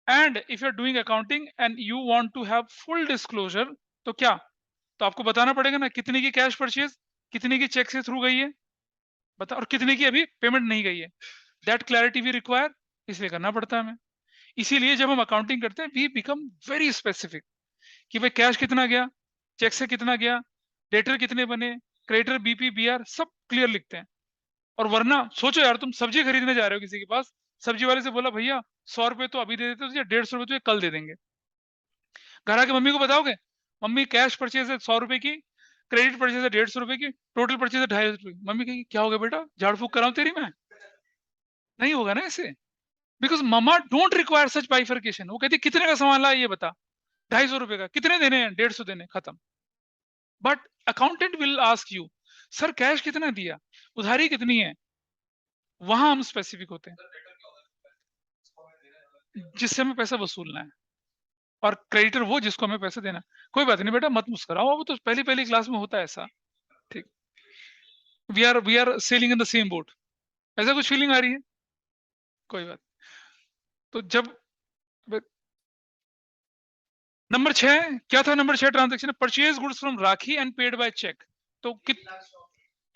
and if you are doing accounting and you want to have full disclosure, तो क्या, तो आपको बताना पड़ेगा ना कितने की कैश परचेज, कितने की चेक से थ्रू गई है, बता, और कितने की अभी पेमेंट नहीं गई है। दैट क्लैरिटी वी रिक्वायर, इसलिए करना पड़ता है हमें। इसीलिए जब हम अकाउंटिंग करते हैं वी बिकम वेरी स्पेसिफिक, कि भाई कैश कितना गया, चेक से कितना गया, डेटर कितने बने, क्रेडिटर बीपी बीआर सब क्लियर लिखते हैं। और वरना सोचो यार, तुम सब्जी खरीदने जा रहे हो किसी के पास, सब्जी वाले से बोला भैया 100 रुपए तो अभी दे देते हो, 150 रुपए तो ये कल दे देंगे, घर आके मम्मी को बताओगे, मम्मी कैश परचेज है 100 रुपए की, क्रेडिट परचेज है 150 रुपए की, टोटल परचेज है 250 रुपए की। मम्मी कहेगी क्या हो गया बेटा, झाड़ फूक कराऊं तेरी मैं? नहीं होगा ना ऐसे, because mama don't require such bifurcation. वो कहती कितने का सामान लाया ये बता, 250 रुपए का, कितने देने हैं, 150 देने, खत्म। But accountant will ask you, sir cash कितना दिया, उधारी कितनी है, वहां हम स्पेसिफिक होते हैं, जिससे हमें पैसा वसूलना है, और क्रेडिटर वो जिसको हमें पैसा देना है। कोई बात नहीं बेटा, मत मुस्कुराओ, अब तो पहली पहली क्लास में होता है ऐसा। ठीक, we are sailing in the same boat, ऐसा कुछ फीलिंग आ रही है? कोई बात। तो जब नंबर 6 क्या था, number 6 transaction, purchase goods from Rakhi and paid by cheque. तो कित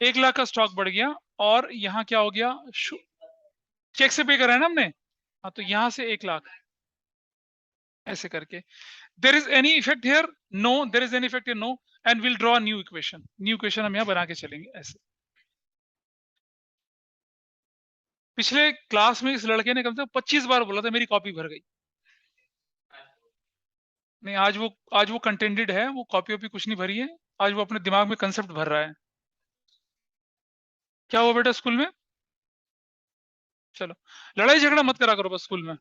1 लाख का स्टॉक बढ़ गया, और यहाँ क्या हो गया, चेक से पे करा है ना हमने, हाँ, तो यहाँ से 1 लाख, ऐसे करके। There is any effect here? No, there is any effect here? No. And will draw new equation, new equation हम यहाँ बना के चलेंगे ऐसे। पिछले क्लास में इस लड़के ने कम से कम 25 बार बोला था मेरी कॉपी भर गई। नहीं, आज वो कंटेंटेड है, वो कॉपी वॉपी कुछ नहीं भरी है, आज वो अपने दिमाग में कंसेप्ट भर रहा है। क्या हुआ बेटा स्कूल में? चलो, लड़ाई झगड़ा मत करा करो बस स्कूल में।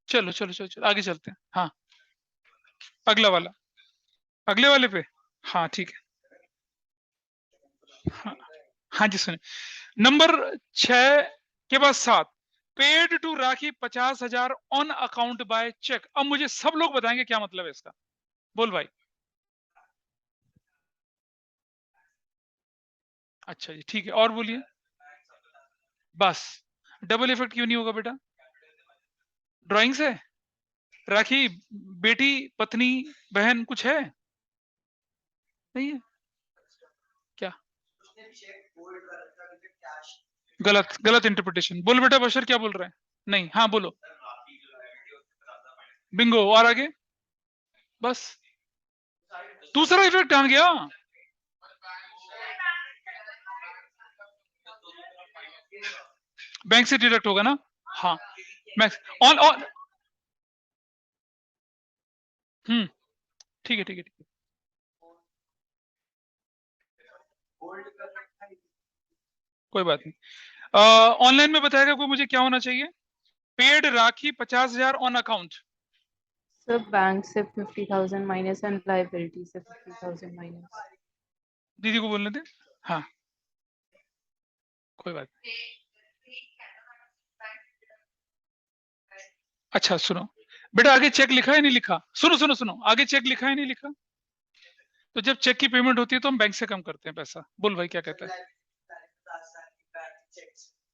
चलो चलो चलो चलो आगे चलते हैं। हाँ अगला वाला, अगले वाले पे। हाँ ठीक है। हाँ, हाँ जी सुनिए, नंबर 6 के बाद 7, paid to Rakhi 50,000 on account by cheque. अब मुझे सब लोग बताएंगे क्या मतलब है इसका। बोल भाई। अच्छा जी ठीक है, और बोलिए। बस, डबल इफेक्ट क्यों नहीं होगा बेटा? ड्राइंग से राखी, बेटी, पत्नी, बहन कुछ है? नहीं है क्या? गलत, गलत इंटरप्रिटेशन। बोल बेटा बशर क्या बोल रहा है? नहीं, हाँ बोलो। बिंगो, और आगे? बस, दूसरा इफेक्ट आ गया। बैंक से डिडक्ट होगा ना? हाँ, मैक्स ऑन ऑन। ठीक है ठीक है ठीक है। कोई बात नहीं। ऑनलाइन में बताएगा कोई मुझे क्या होना चाहिए? Paid rakhi 50,000 on account. Sir bank से 50,000 माइनस एंड लाइबिलिटी से 50,000 माइनस। दीदी को बोलने दे। हाँ कोई बात नहीं। अच्छा सुनो बेटा, आगे चेक लिखा है नहीं लिखा? सुनो सुनो सुनो, आगे चेक लिखा है नहीं लिखा? तो जब चेक की पेमेंट होती है तो हम बैंक से कम करते हैं पैसा। बोल भाई क्या कहता है?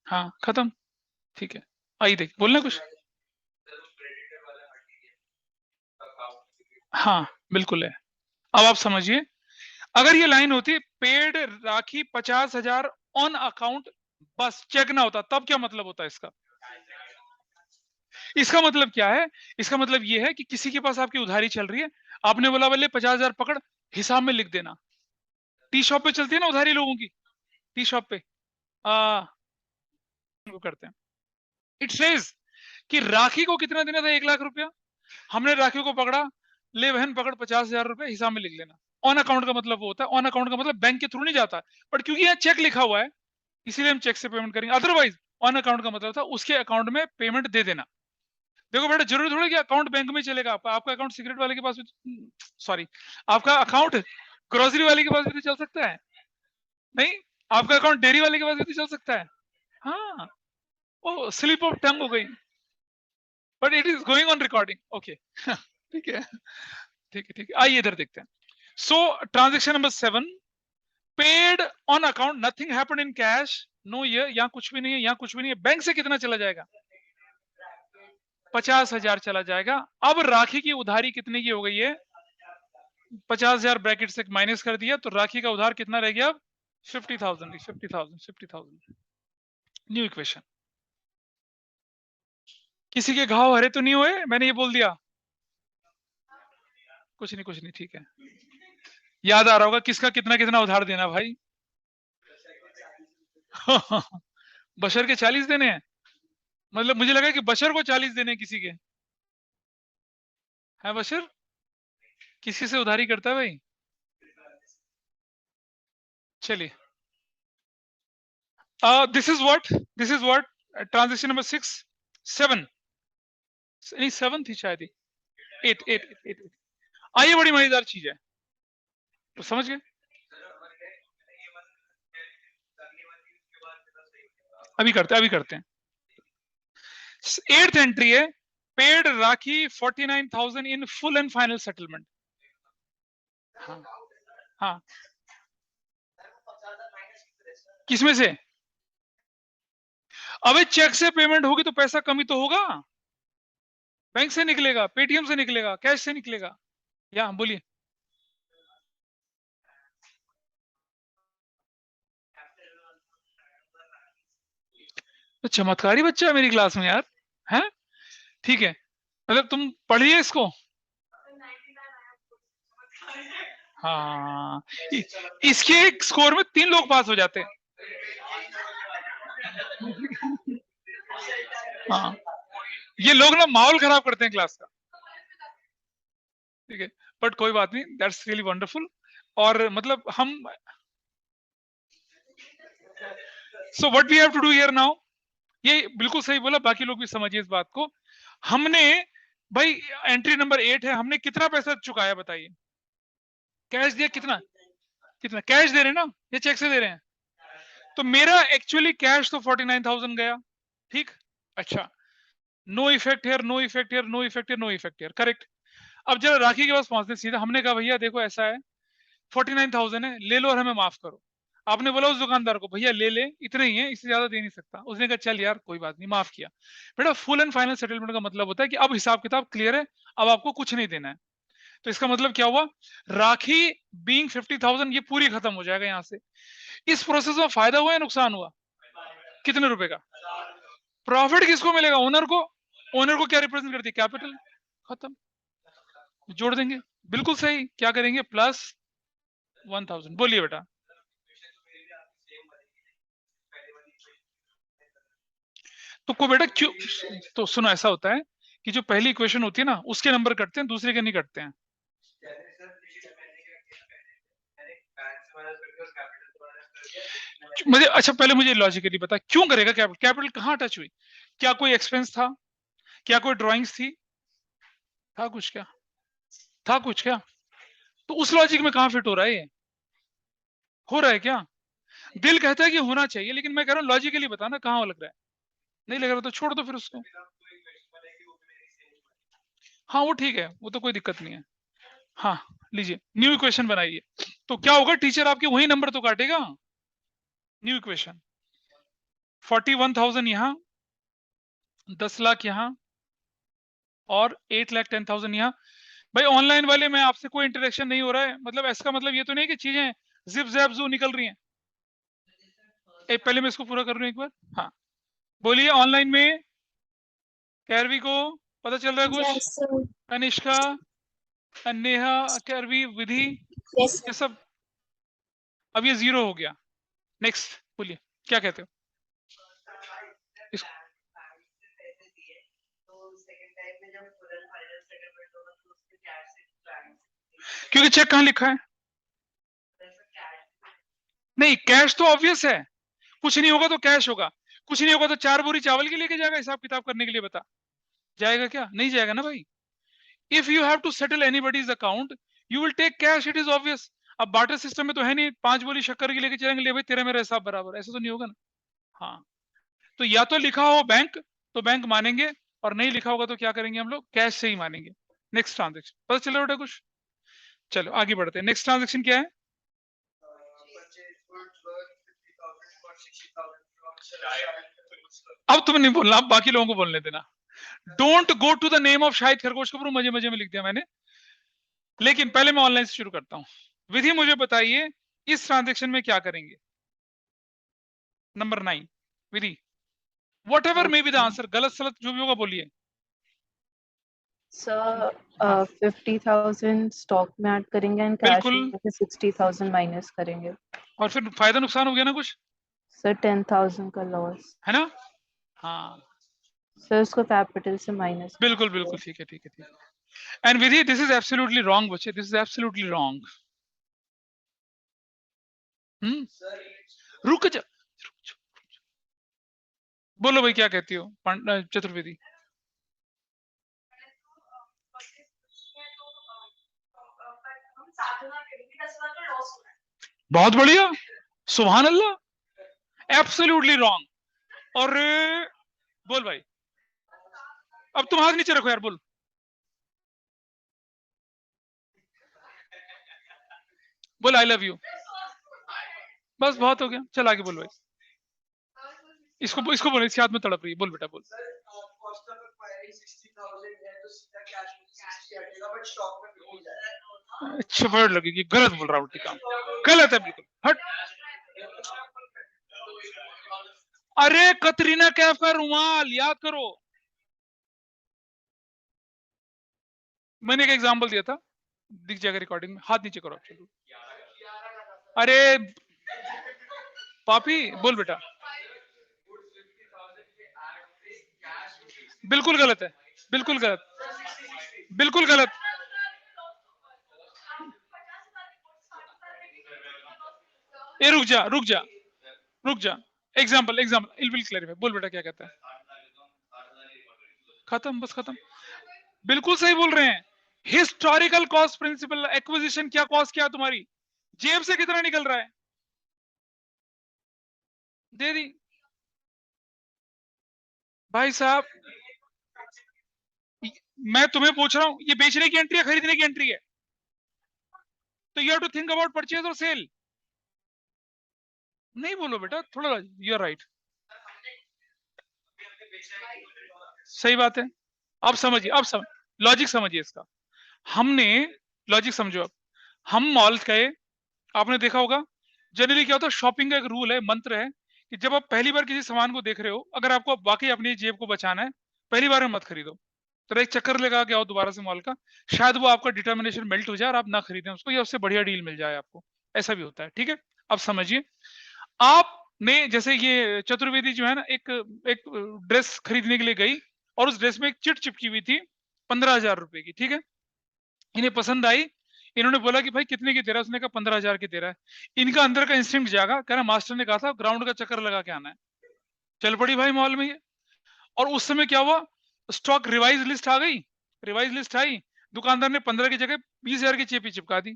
हाँ खत्म। ठीक है, आई देख बोलना कुछ। हाँ बिल्कुल है। अब आप समझिए, अगर ये लाइन होती पेड राखी 50,000 ऑन अकाउंट, बस चेक ना होता, तब क्या मतलब होता है इसका? इसका मतलब क्या है? इसका मतलब ये है कि किसी के पास आपकी उधारी चल रही है, आपने बोला बोले 50,000 पकड़, हिसाब में लिख देना। टी शॉप पे चलती है ना उधारी लोगों की, टी शॉप पे आ, वो करते हैं। इट सेज कि राखी को कितना देना था, 1,00,000 रुपया। हमने राखी को पकड़ा, ले बहन पकड़ 50,000 रुपए, हिसाब में लिख लेना। ऑन अकाउंट का मतलब वो होता है, ऑन अकाउंट का मतलब बैंक के थ्रू नहीं जाता, बट क्योंकि यहाँ चेक लिखा हुआ है इसीलिए हम चेक से पेमेंट करेंगे। अदरवाइज ऑन अकाउंट का मतलब था उसके अकाउंट में पेमेंट दे देना। देखो बेटा, जरूरी थोड़ी कि अकाउंट बैंक में चलेगा, आपका अकाउंट सिगरेट वाले के पास भी, सॉरी, आपका अकाउंट ग्रोसरी वाले के पास भी तो चल सकता है। नहीं, आपका अकाउंट डेयरी वाले के पास भी तो चल सकता है। हाँ, वो स्लिप ऑफ टंग हो गई, but it is going on recording. Okay ठीक है ठीक है ठीक है, आइए इधर देखते हैं। So transaction number 7, paid on account, nothing happened in cash, no, ये यहाँ कुछ भी नहीं है, यहाँ कुछ भी नहीं है। बैंक से कितना चला जाएगा? 50,000 चला जाएगा। अब राखी की उधारी कितने की हो गई है? 50,000 ब्रैकेट से माइनस कर दिया, तो राखी का उधार कितना रह गया? 50,000, 50,000, 50,000। New equation. किसी के घाव हरे तो नहीं हुए? मैंने ये बोल दिया। कुछ नहीं कुछ नहीं, ठीक है। याद आ रहा होगा किसका कितना कितना उधार देना भाई। बशर के 40 देने हैं? मतलब मुझे लगा कि बशर को 40 देने हैं किसी के। है बशर किसी से उधारी करता है भाई? चलिए, this is what transaction number 6, 7, नहीं 7 थी शायद, 8, 8, 8। आइए, बड़ी मजेदार चीज है, तो समझ गए। अभी करते हैं। 8th एंट्री है, paid rakhi 49,000 in full and final settlement. हाँ हाँ, किसमें से? अबे चेक से पेमेंट होगी तो पैसा कमी तो होगा, बैंक से निकलेगा, पेटीएम से निकलेगा, कैश से निकलेगा। या बोलिए। तो चमत्कारी बच्चा है मेरी क्लास में यार, है? ठीक है, मतलब तुम पढ़िए इसको। हाँ, इसके स्कोर में 3 लोग पास हो जाते हैं। हाँ, ये लोग ना माहौल खराब करते हैं क्लास का। ठीक है, बट कोई बात नहीं, दैट्स रियली वंडरफुल। और मतलब हम, so what we have to do here now, ये बिल्कुल सही बोला, बाकी लोग भी समझिए इस बात को। हमने भाई एंट्री नंबर 8 है, हमने कितना पैसा चुकाया बताइए? कैश दिया कितना? कितना कैश दे रहे हैं ना, या चेक से दे रहे हैं? तो मेरा एक्चुअली कैश तो 49,000 गया, ठीक? अच्छा, no effect here, no effect here, no effect here, no effect here, correct. अब जरा राखी के पास पहुंचते सीधा, हमने कहा भैया देखो ऐसा है, 49,000 है, ले लो और हमें माफ करो। आपने बोला उस दुकानदार को भैया ले ले, इतने ही है, इससे ज्यादा दे नहीं सकता। उसने कहा चल यार कोई बात नहीं, माफ किया। बेटा फुल एंड फाइनल सेटलमेंट का मतलब होता है कि अब हिसाब किताब क्लियर है, अब आपको कुछ नहीं देना है। तो इसका मतलब क्या हुआ? राखी बीइंग 50,000 ये पूरी खत्म हो जाएगा यहाँ से। इस प्रोसेस में फायदा हुआ या नुकसान हुआ? कितने रुपए का? प्रॉफिट किसको मिलेगा? ओनर को। ओनर को क्या रिप्रेजेंट करती है? कैपिटल। खत्म, जोड़ देंगे। बिल्कुल सही, क्या करेंगे? प्लस 1,000। बोलिए बेटा। तो को बेटा क्यों? तो सुनो, ऐसा होता है कि जो पहली इक्वेशन होती है ना उसके नंबर कटते हैं, दूसरे के नहीं कटते हैं। मुझे अच्छा पहले मुझे लॉजिकली बता क्यों करेगा कैपिटल? कैपिटल कहाँ टच हुई? क्या कोई एक्सपेंस था? क्या कोई ड्राइंग्स थी? था कुछ क्या? था कुछ क्या? तो उस लॉजिक में कहाँ फिट हो रहा है ये? हो रहा है क्या? दिल कहता है कि होना चाहिए, लेकिन मैं कह रहा हूँ लॉजिकली बता ना कहाँ लग रहा है। नहीं लग रहा तो छोड़ दो फिर उसको। हाँ वो ठीक है, वो तो कोई दिक्कत नहीं है। हाँ लीजिए, न्यू इक्वेशन बनाइए। तो क्या होगा, टीचर आपके वही नंबर तो काटेगा। न्यू इक्वेशन, 41,000 यहाँ, 10 लाख यहाँ, और 8,10,000 यहाँ। भाई ऑनलाइन वाले में आपसे कोई इंटरेक्शन नहीं हो रहा है, मतलब इसका मतलब ये तो नहीं कि चीजें जिप जैप जो निकल रही हैं। पहले मैं इसको पूरा कर लूं एक बार। हाँ बोलिए, ऑनलाइन में कैरवी को पता चल रहा है कुछ? Yes, sir. कनिष्का, नेहा, कैरवी, विधि, Yes, ये sir. सब। अब ये 0 हो गया। नेक्स्ट बोलिए, क्या कहते हो? इस, क्योंकि चेक कहाँ लिखा है? नहीं, कैश तो ऑब्वियस है, कुछ नहीं होगा तो कैश होगा। कुछ नहीं होगा तो 4 बोरी चावल के लेके जाएगा हिसाब किताब करने के लिए, बता जाएगा क्या? नहीं जाएगा ना भाई। If you have to settle anybody's account you will take cash, it is obvious. अब बार्टर सिस्टम में तो है नहीं 5 बोरी शक्कर की लेके चलेंगे, ले भाई तेरा मेरा हिसाब बराबर, ऐसा तो नहीं होगा ना। हाँ, तो या तो लिखा हो बैंक तो बैंक मानेंगे, और नहीं लिखा होगा तो क्या करेंगे हम लोग? कैश से ही मानेंगे। नेक्स्ट ट्रांजेक्शन पता चल रहा बेटा कुछ? चलो आगे बढ़ते हैं। नेक्स्ट ट्रांजेक्शन क्या है? अब तुम नहीं बोलना, अब बाकी लोगों को बोलने देना। Don't go to the name of Shahid खरगोश कपूर, मजे मजे में लिख दिया मैंने। लेकिन पहले मैं ऑनलाइन से शुरू करता हूं। विधि मुझे बताइए इस ट्रांजेक्शन में क्या करेंगे? Number 9 Vidhi, what ever may be the answer, गलत सलत जो भी होगा बोलिए। सर हाँ 50,000 स्टॉक में ऐड करेंगे एंड कैश बिल्कुल, में से 60,000 माइनस करेंगे। और फिर फायदा नुकसान हो गया ना कुछ, सर 10,000 का लॉस। है ना? हाँ सर उसको कैपिटल से माइनस। बिल्कुल बिल्कुल, ठीक है ठीक है ठीक है। And Vidhi this is absolutely wrong बच्चे, दिस इज एब्सोल्युटली रॉन्ग। रुक जा, बोलो भाई क्या कहती हो चतुर्वेदी? बहुत बढ़िया, सुभान अल्लाह, एब्सोल्युटली रॉन्ग। और बोल भाई, अब तुम हाथ नीचे रखो यार, बोल। बोल आई लव यू, बस बहुत हो गया, चल आगे बोल भाई। इसको इसको बोल, इसके हाथ में तड़प रही है, बोल बेटा बोल। चपड़ लगेगी, गलत बोल रहा हूँ, टीका गलत है बिल्कुल, हट। अरे कतरीना कैफ का रुमाल याद करो, मैंने एक एग्जांपल दिया था, दिख जाएगा रिकॉर्डिंग में। हाथ नीचे करो चलो। अरे पापी बोल बेटा। बिल्कुल गलत है, बिल्कुल गलत, बिल्कुल गलत। ए रुक जा रुक जा रुक जा, example example, it will clarify. बोल बेटा क्या कहता है? खत्म, बस खत्म। बिल्कुल सही बोल रहे हैं। हिस्टोरिकल कॉस्ट प्रिंसिपल, एक्विजिशन क्या कॉस्ट क्या तुम्हारी, जेब से कितना निकल रहा है, दे दी भाई साहब। मैं तुम्हें पूछ रहा हूं, ये बेचने की एंट्री है खरीदने की एंट्री है? तो you have to think about purchase और सेल। नहीं बोलो बेटा, थोड़ा, यू आर राइट, सही बात है। अब समझिए, अब समझ, लॉजिक समझिए इसका। हमने, लॉजिक समझो अब, हम मॉल गए, आपने देखा होगा जनरली क्या होता है, शॉपिंग का एक रूल है, मंत्र है कि जब आप पहली बार किसी सामान को देख रहे हो, अगर आपको वाकई अपनी जेब को बचाना है, पहली बार में मत खरीदो, तो एक चक्कर लगा के आओ दोबारा से मॉल का, शायद वो आपका डिटर्मिनेशन मेल्ट हो जाए और आप ना खरीदें उसको, या उससे बढ़िया डील मिल जाए आपको, ऐसा भी होता है, ठीक है। अब समझिए, आपने जैसे ये चतुर्वेदी जो है ना, एक एक ड्रेस खरीदने के लिए गई, और उस ड्रेस में एक चिट चिपकी हुई थी 15,000 रुपए की, ठीक है। इन्हें पसंद आई, इन्होंने बोला कि भाई कितने की दे रहा है, उसने कहा 15,000 की दे रहा है। इनका अंदर का इंस्टिंक्ट जागा, कह रहा मास्टर ने कहा था ग्राउंड का चक्कर लगा के आना है। चल पड़ी भाई मॉल में ये। और उस समय क्या हुआ, स्टॉक रिवाइज लिस्ट आ गई, रिवाइज लिस्ट आई, दुकानदार ने 15 की जगह 20,000 की चेपी चिपका दी।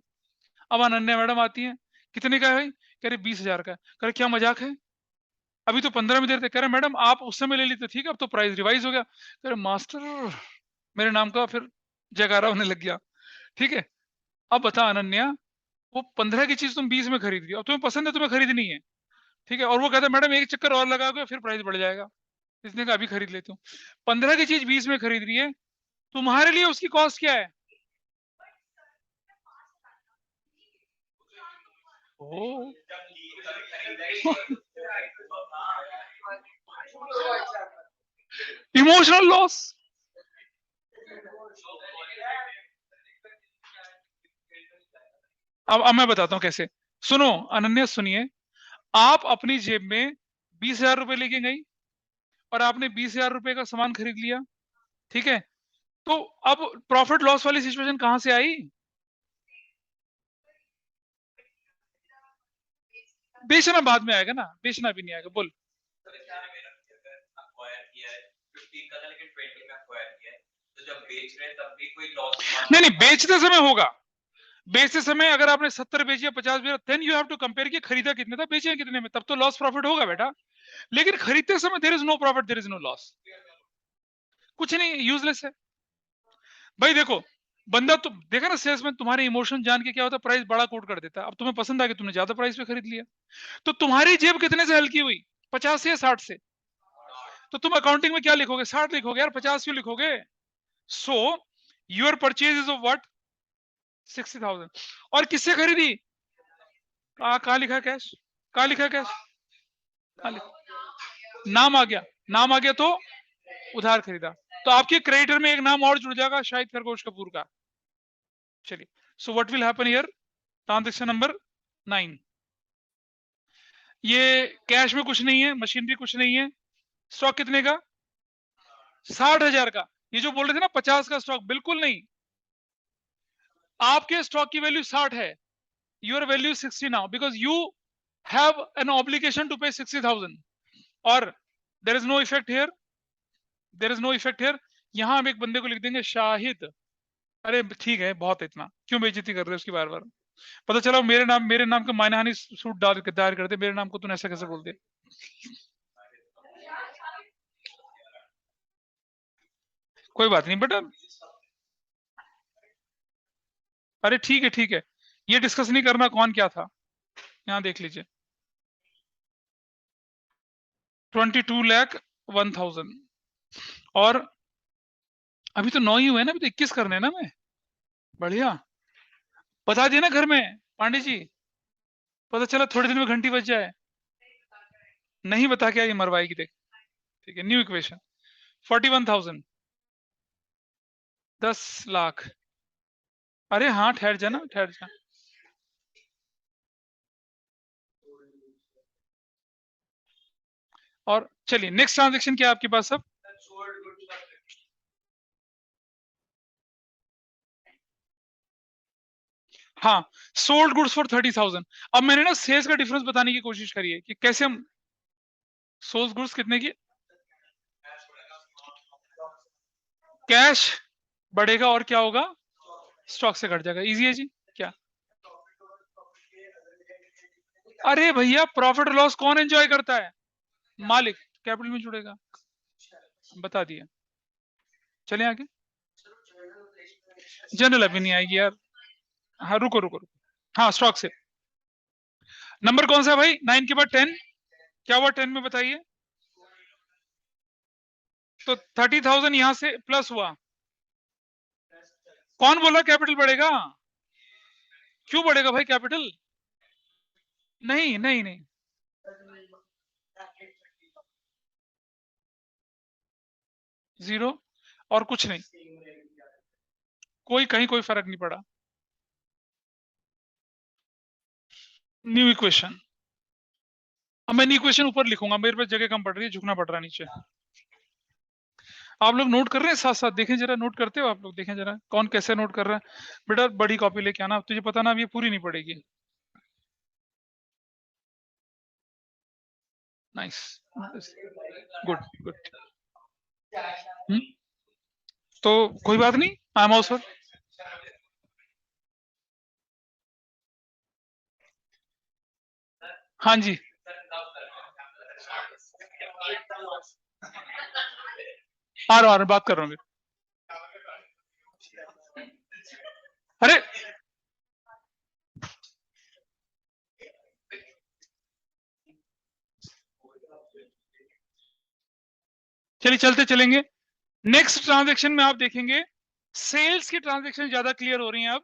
अब अनन्या मैडम आती है, कितने का है भाई, कह रहे 20,000 का। कह रहे क्या मजाक है, अभी तो 15 में दे रहे थे। कह रहे मैडम आप उस समय ले ली तो ठीक है, अब तो प्राइस रिवाइज हो गया। कह रहे मास्टर, मेरे नाम का फिर जयकारा होने लग गया, ठीक है। अब बता अनन्या, वो 15 की चीज तुम 20 में खरीद रही हो, अब तुम्हें पसंद है, तुम्हें खरीदनी है, ठीक है। और वो कहता है मैडम एक चक्कर और लगाओगे फिर प्राइस बढ़ जाएगा। इसने कहा अभी खरीद लेती हूँ। 15 की चीज 20 में खरीद रही है, तुम्हारे लिए उसकी कॉस्ट क्या है? ओ इमोशनल लॉस। अब मैं बताता हूँ कैसे। सुनो अनन्या, सुनिए, आप अपनी जेब में 20,000 रुपए लेके गई, और आपने 20,000 रुपए का सामान खरीद लिया, ठीक है। तो अब प्रॉफिट लॉस वाली सिचुएशन कहां से आई? बेचना बाद में आएगा ना, बेचना भी नहीं आएगा, बोल। नहीं नहीं, बेचते समय होगा, बेचते समय अगर आपने 70 बेची या 50 बेचा, then you have to compare कि खरीदा कितने था, बेचे कितने में, तब तो लॉस प्रॉफिट होगा बेटा। लेकिन खरीदते समय there is no profit, there is no loss, कुछ नहीं, यूजलेस है। भाई देखो, बंदा तो देखा ना, सेल्समैन तुम्हारे इमोशन जान के क्या होता है, प्राइस बड़ा कोट कर देता है। अब तुम्हें पसंद आ गया, तुमने ज्यादा प्राइस पे खरीद लिया, तो तुम्हारी जेब कितने से हल्की हुई, 50 से या 60 से? तो तुम अकाउंटिंग में क्या लिखोगे, 60 लिखोगे यार, 50 क्यों लिखोगे? So your purchase is of what, 60,000। और किससे खरीदी, कहाँ लिखा कैश, कहाँ लिखा कैश, नाम आ गया, नाम आ गया तो उधार खरीदा, तो आपके क्रेडिटर में एक नाम और जुड़ जाएगा, शाहिद खरगोश कपूर का। चलिए, so what will happen here, transaction number 9, ये कैश में कुछ नहीं है, मशीनरी कुछ नहीं है, स्टॉक कितने का, 60,000 का। ये जो बोल रहे थे ना 50 का स्टॉक, बिल्कुल नहीं, आपके स्टॉक की वैल्यू 60 है, your value 60 now, because you have an obligation to pay 60,000, और there is no effect here, there is no effect here. यहां हम एक बंदे को लिख देंगे शाहिद। अरे ठीक है, बहुत है, इतना क्यों बेइज्जती कर रहे हो उसकी बार बार। पता चला मेरे नाम का मानहानि सूट दायर कर दे, मेरे नाम को तूने ऐसा कैसे बोल दिया। कोई बात नहीं बेटा, अरे ठीक है ठीक है, ये डिस्कस नहीं करना कौन क्या था, यहाँ देख लीजिए, 22,01,000, और अभी तो 9 ही हुए ना, अभी तो 21 करने हैं ना, मैं बढ़िया बता दिया ना घर में, पांडे जी, पता चला थोड़े दिन में घंटी बज जाए, नहीं बता के आई मरवाएगी देख। ठीक है, न्यू इक्वेशन, 41,000, 10 लाख। अरे हाँ, ठहर जा ना, ठहर जा। और चलिए नेक्स्ट ट्रांजेक्शन क्या है आपके पास अब, हाँ, सोल्ड गुड्स फॉर 30,000। अब मैंने ना सेल्स का डिफरेंस बताने की कोशिश करी है कि कैसे हम, सोल्ड गुड्स कितने की, कैश बढ़ेगा और क्या होगा, स्टॉक से घट जाएगा। इजी है जी। क्या, अरे भैया प्रॉफिट लॉस कौन एंजॉय करता है, मालिक, कैपिटल में जुड़ेगा, बता दिया। चले आगे, जनरल अभी नहीं आएगी यार। हाँ रुको रुको रुको, हाँ स्टॉक से। नंबर कौन सा है भाई, 9 के बाद 10, क्या हुआ 10 में बताइए। तो 30,000 यहां से प्लस हुआ, कौन बोला कैपिटल बढ़ेगा, क्यों बढ़ेगा भाई कैपिटल, नहीं नहीं नहीं, जीरो और कुछ नहीं, कोई कहीं कोई फर्क नहीं पड़ा। न्यू इक्वेशन, अब मैं न्यू इक्वेशन ऊपर लिखूंगा, मेरे पास जगह कम पड़ रही है, झुकना पड़ रहा है नीचे। आप लोग नोट कर रहे हैं साथ साथ, देखें जरा, नोट करते हो आप लोग, देखें जरा कौन कैसे नोट कर रहा है। बेटा बड़ी कॉपी लेके आना, तुझे पता ना अब ये पूरी नहीं पड़ेगी। Nice, good good. तो कोई बात नहीं, आई एम ऑल्सो। हाँ जी, आ रहा हूँ, बात कर रहा हूँ। अरे चलिए चलते चलेंगे। नेक्स्ट ट्रांजैक्शन में आप देखेंगे सेल्स की ट्रांजैक्शन ज्यादा क्लियर हो रही हैं अब,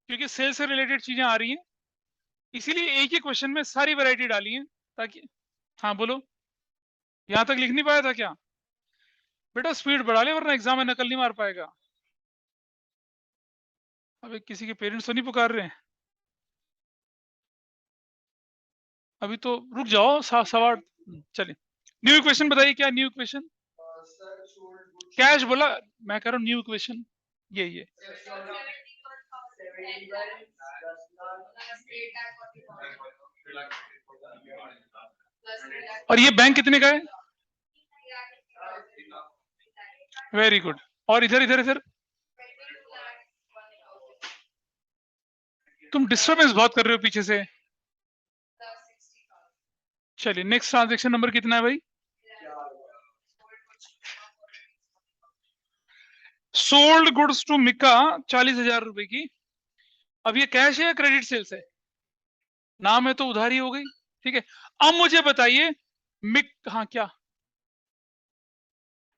क्योंकि सेल्स से रिलेटेड चीजें आ रही हैं, इसीलिए एक ही क्वेश्चन में सारी वैरायटी डाली है ताकि। हाँ बोलो, यहां तक लिख नहीं पाया था क्या, बेटा स्पीड बढ़ा ले वरना एग्जाम में नकल नहीं मार पाएगा। अबे किसी के पेरेंट्स तो नहीं पुकार रहे हैं, अभी तो रुक जाओ, सवाल। चलिए न्यू इक्वेशन बताइए, क्या न्यू इक्वेशन, कैश बोला, मैं कह रहा हूँ न्यू इक्वेशन ये। और ये बैंक कितने का है, वेरी गुड। और इधर इधर इधर तुम डिस्टर्बेंस बहुत कर रहे हो पीछे से। चलिए नेक्स्ट ट्रांजेक्शन नंबर कितना है भाई, सोल्ड गुड्स टू मिका 40,000 रुपए की। अब ये कैश है या क्रेडिट सेल्स है, नाम है तो उधारी हो गई, ठीक है। अब मुझे बताइए मिक, हाँ क्या,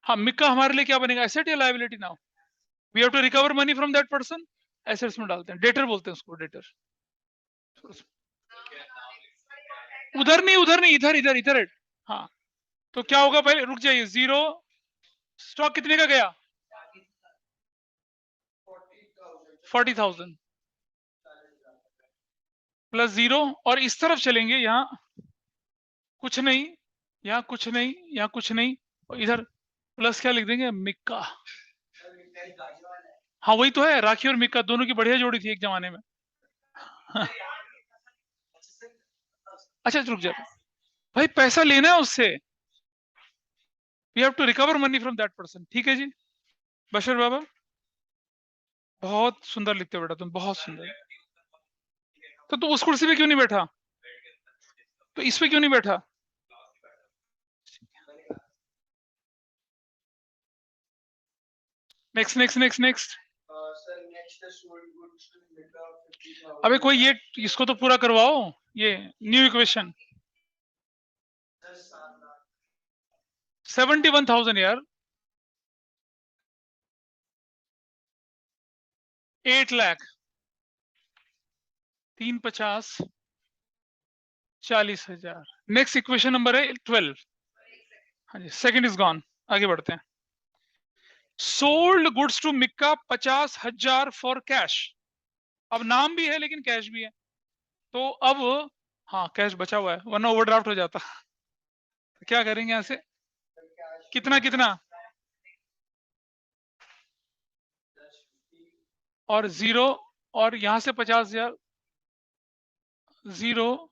हाँ मिका हमारे लिए क्या बनेगा, एसेट या liability now, we have to recover money from that person, assets में डालते हैं, डेटर बोलते हैं उसको, डेटर। उधर नहीं इधर इधर इधर, हाँ। तो क्या होगा, पहले रुक जाइए, जीरो, स्टॉक कितने का गया, 40,000 प्लस जीरो, और इस तरफ चलेंगे, यहाँ कुछ नहीं, यहाँ कुछ नहीं, यहाँ कुछ नहीं, और इधर प्लस क्या लिख देंगे, मिक्का। हाँ वही तो है, राखी और मिक्का दोनों की बढ़िया जोड़ी थी एक जमाने में। अच्छा रुक जा भाई, पैसा लेना है उससे, we have to recover money from that person, ठीक है जी। बशर बाबा बहुत सुंदर लिखते हो बेटा तुम, बहुत सुंदर। तो तू उस कुर्सी पे क्यों नहीं बैठा, तो इस पे क्यों नहीं बैठा। नेक्स्ट नेक्स्ट नेक्स्ट नेक्स्ट, अबे कोई ये इसको तो पूरा करवाओ, ये न्यू इक्वेशन। 71,000 यार, 8 लाख, 350, 40,000। नेक्स्ट इक्वेशन नंबर है 12। हाँ जी, सेकंड इज गॉन, आगे बढ़ते हैं। सोल्ड गुड्स टू मिक्का 50,000 फॉर कैश, अब नाम भी है लेकिन कैश भी है, तो अब हाँ कैश बचा हुआ है वरना ओवरड्राफ्ट हो जाता। तो क्या करेंगे यहां से, कितना कितना, और जीरो, और यहां से 50,000, जीरो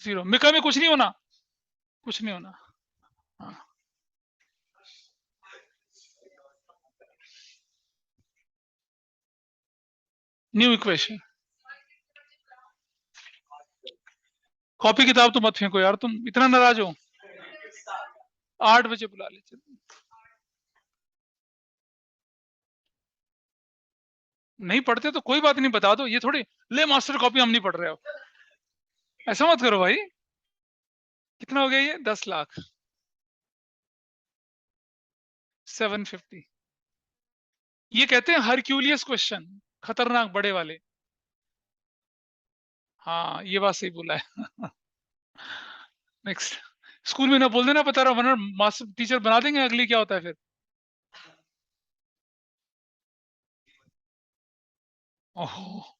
जीरो, मिका में कुछ नहीं होना, कुछ नहीं होना, हाँ। New equation. कॉपी किताब तो मत फेंको यार, तुम इतना नाराज हो। 8 बजे बुला लीजिए। नहीं पढ़ते तो कोई बात नहीं, बता दो। ये थोड़ी ले मास्टर कॉपी हम नहीं पढ़ रहे हो, ऐसा मत करो भाई। कितना हो गया ये? 10 लाख। 750। ये कहते हैं हरक्यूलियस क्वेश्चन, खतरनाक बड़े वाले। हाँ ये बात सही बोला है। नेक्स्ट। स्कूल में ना बोल देना बता रहा, वरना मास्टर टीचर बना देंगे अगली, क्या होता है फिर। ओहो।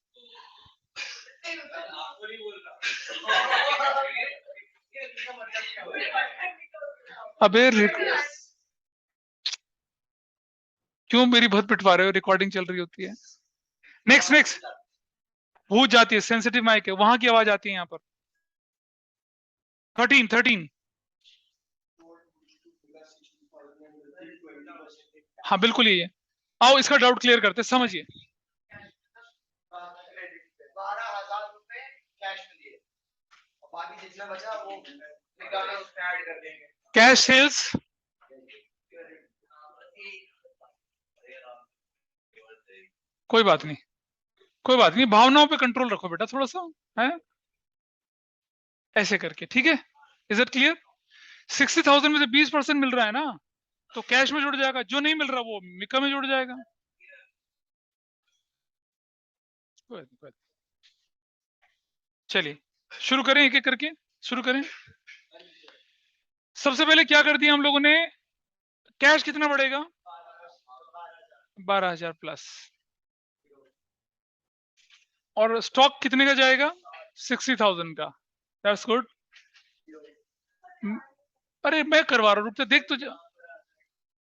अबे क्यों मेरी बहुत पिटवा रहे हो? रिकॉर्डिंग चल रही होती है। Next next. भूत जाती है, सेंसिटिव माइक है, वहां की आवाज आती है यहाँ पर। 13। हाँ बिल्कुल यही है। आओ इसका डाउट क्लियर करते, समझिए। 12,000 रुपए कैश में दिए, बाकी जितना बचा वो निकाले, उसमें ऐड कर देंगे। Cash sales. कोई बात नहीं, कोई बात नहीं, भावनाओं पे कंट्रोल रखो बेटा थोड़ा सा, है ऐसे करके, ठीक है। Is it clear? 60,000 में से 20% मिल रहा है ना, तो कैश में जुड़ जाएगा, जो नहीं मिल रहा वो मिका में जुड़ जाएगा। चलिए शुरू करें, एक एक करके शुरू करें। सबसे पहले क्या कर दिया हम लोगों ने? कैश कितना बढ़ेगा? 12,000 प्लस। और स्टॉक कितने का जाएगा? 60,000 का। That's good. अरे मैं करवा रहा हूँ, रुक जा, देख तुझे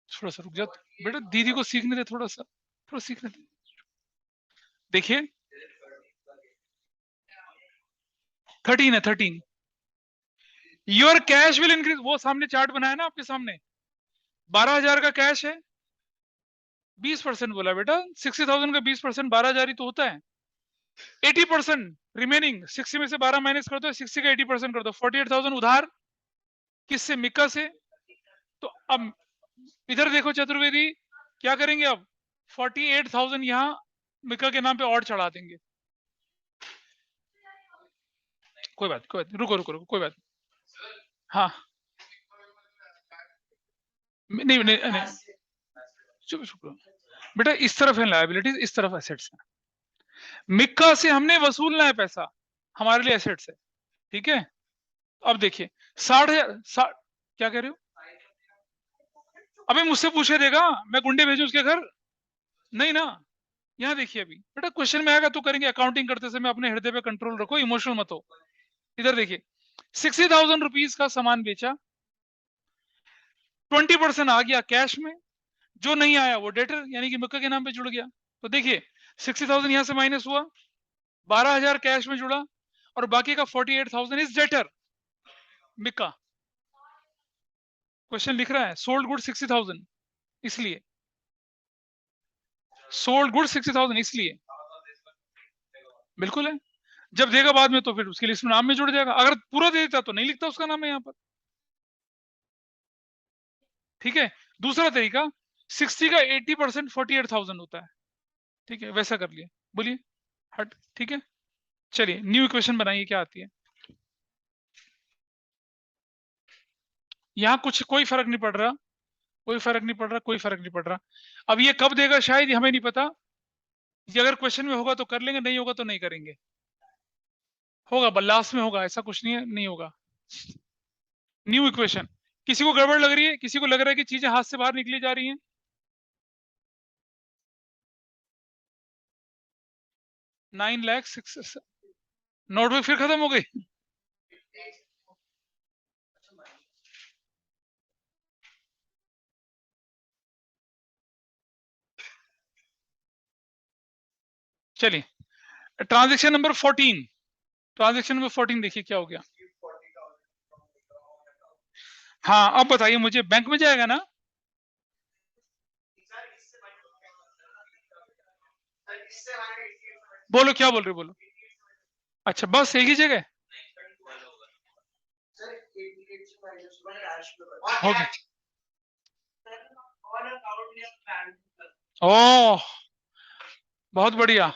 थोड़ा सा रुक जा बेटा, दीदी को सीखने दे, थोड़ा सा थोड़ा सीखने दे। देखिए 13 है, 13। योर कैश विल इंक्रीज, वो सामने चार्ट बनाया ना आपके सामने, 12,000 का कैश है, 20% बोला बेटा, 60,000 का 20% 12,000 ही तो होता है। 80% रिमेनिंग, 60 में से 12 माइनस कर दो, 60 का 80% कर दो, 48,000 उधार, किससे? मिका से। तो अब इधर देखो चतुर्वेदी, क्या करेंगे अब? 48,000 यहाँ मिका के नाम पे और चढ़ा देंगे। कोई बात, रुको रुको रुको, कोई बात। हाँ नहीं नहीं नहीं, चुप चुप बेटा, इस तरफ है लायबिलिटीज, इस तरफ एसेट्स है। मिक्का से हमने वसूलना है पैसा, हमारे लिए एसेट्स है, ठीक है। अब देखिए 60,000, क्या कह रहे हो? अबे मुझसे पूछे देगा, मैं गुंडे भेजूं उसके घर? नहीं ना। यहाँ देखिए अभी बेटा, क्वेश्चन में आएगा तो करेंगे। अकाउंटिंग करते समय अपने हृदय पे कंट्रोल रखो, इमोशनल मत हो। इधर देखिए 60,000 रुपीज का सामान बेचा, 20% आ गया कैश में, जो नहीं आया वो डेटर यानी कि मिक्का के नाम पे जुड़ गया। तो देखिए 60,000 यहां से माइनस हुआ, 12,000 कैश में जुड़ा, और बाकी का 48,000 इज डेटर मिक्का। क्वेश्चन लिख रहा है सोल्ड गुड 60,000, इसलिए सोल्ड गुड 60,000 इसलिए, बिल्कुल है। जब देगा बाद में तो फिर उसके लिस्ट में नाम में जुड़ जाएगा, अगर पूरा दे देता तो नहीं लिखता उसका नाम है यहाँ पर, ठीक है। दूसरा तरीका, 60 का 80% 48,000 होता है, ठीक है, वैसा कर लिए। बोलिए हट, ठीक है। चलिए न्यू इक्वेशन बनाइए, क्या आती है। यहाँ कुछ कोई फर्क नहीं पड़ रहा, कोई फर्क नहीं पड़ रहा, कोई फर्क नहीं पड़ रहा। अब ये कब देगा शायद हमें नहीं पता, ये अगर क्वेश्चन में होगा तो कर लेंगे, नहीं होगा तो नहीं करेंगे। होगा लास्ट में होगा, ऐसा कुछ नहीं है, नहीं होगा। New equation. किसी को गड़बड़ लग रही है? किसी को लग रहा है कि चीजें हाथ से बाहर निकली जा रही हैं? 9,06,000 नोटबुक फिर खत्म हो गई। चलिए ट्रांजेक्शन नंबर 14, ट्रांजेक्शन नंबर 14 देखिए क्या हो गया। हाँ अब बताइए मुझे, बैंक में जाएगा ना? बोलो क्या बोल रहे हो, बोलो। अच्छा बस एक ही जगह सर 88 से माइनस हुआ कैश में हो गया। ऑन अकाउंट या बैंक ओह बहुत बढ़िया।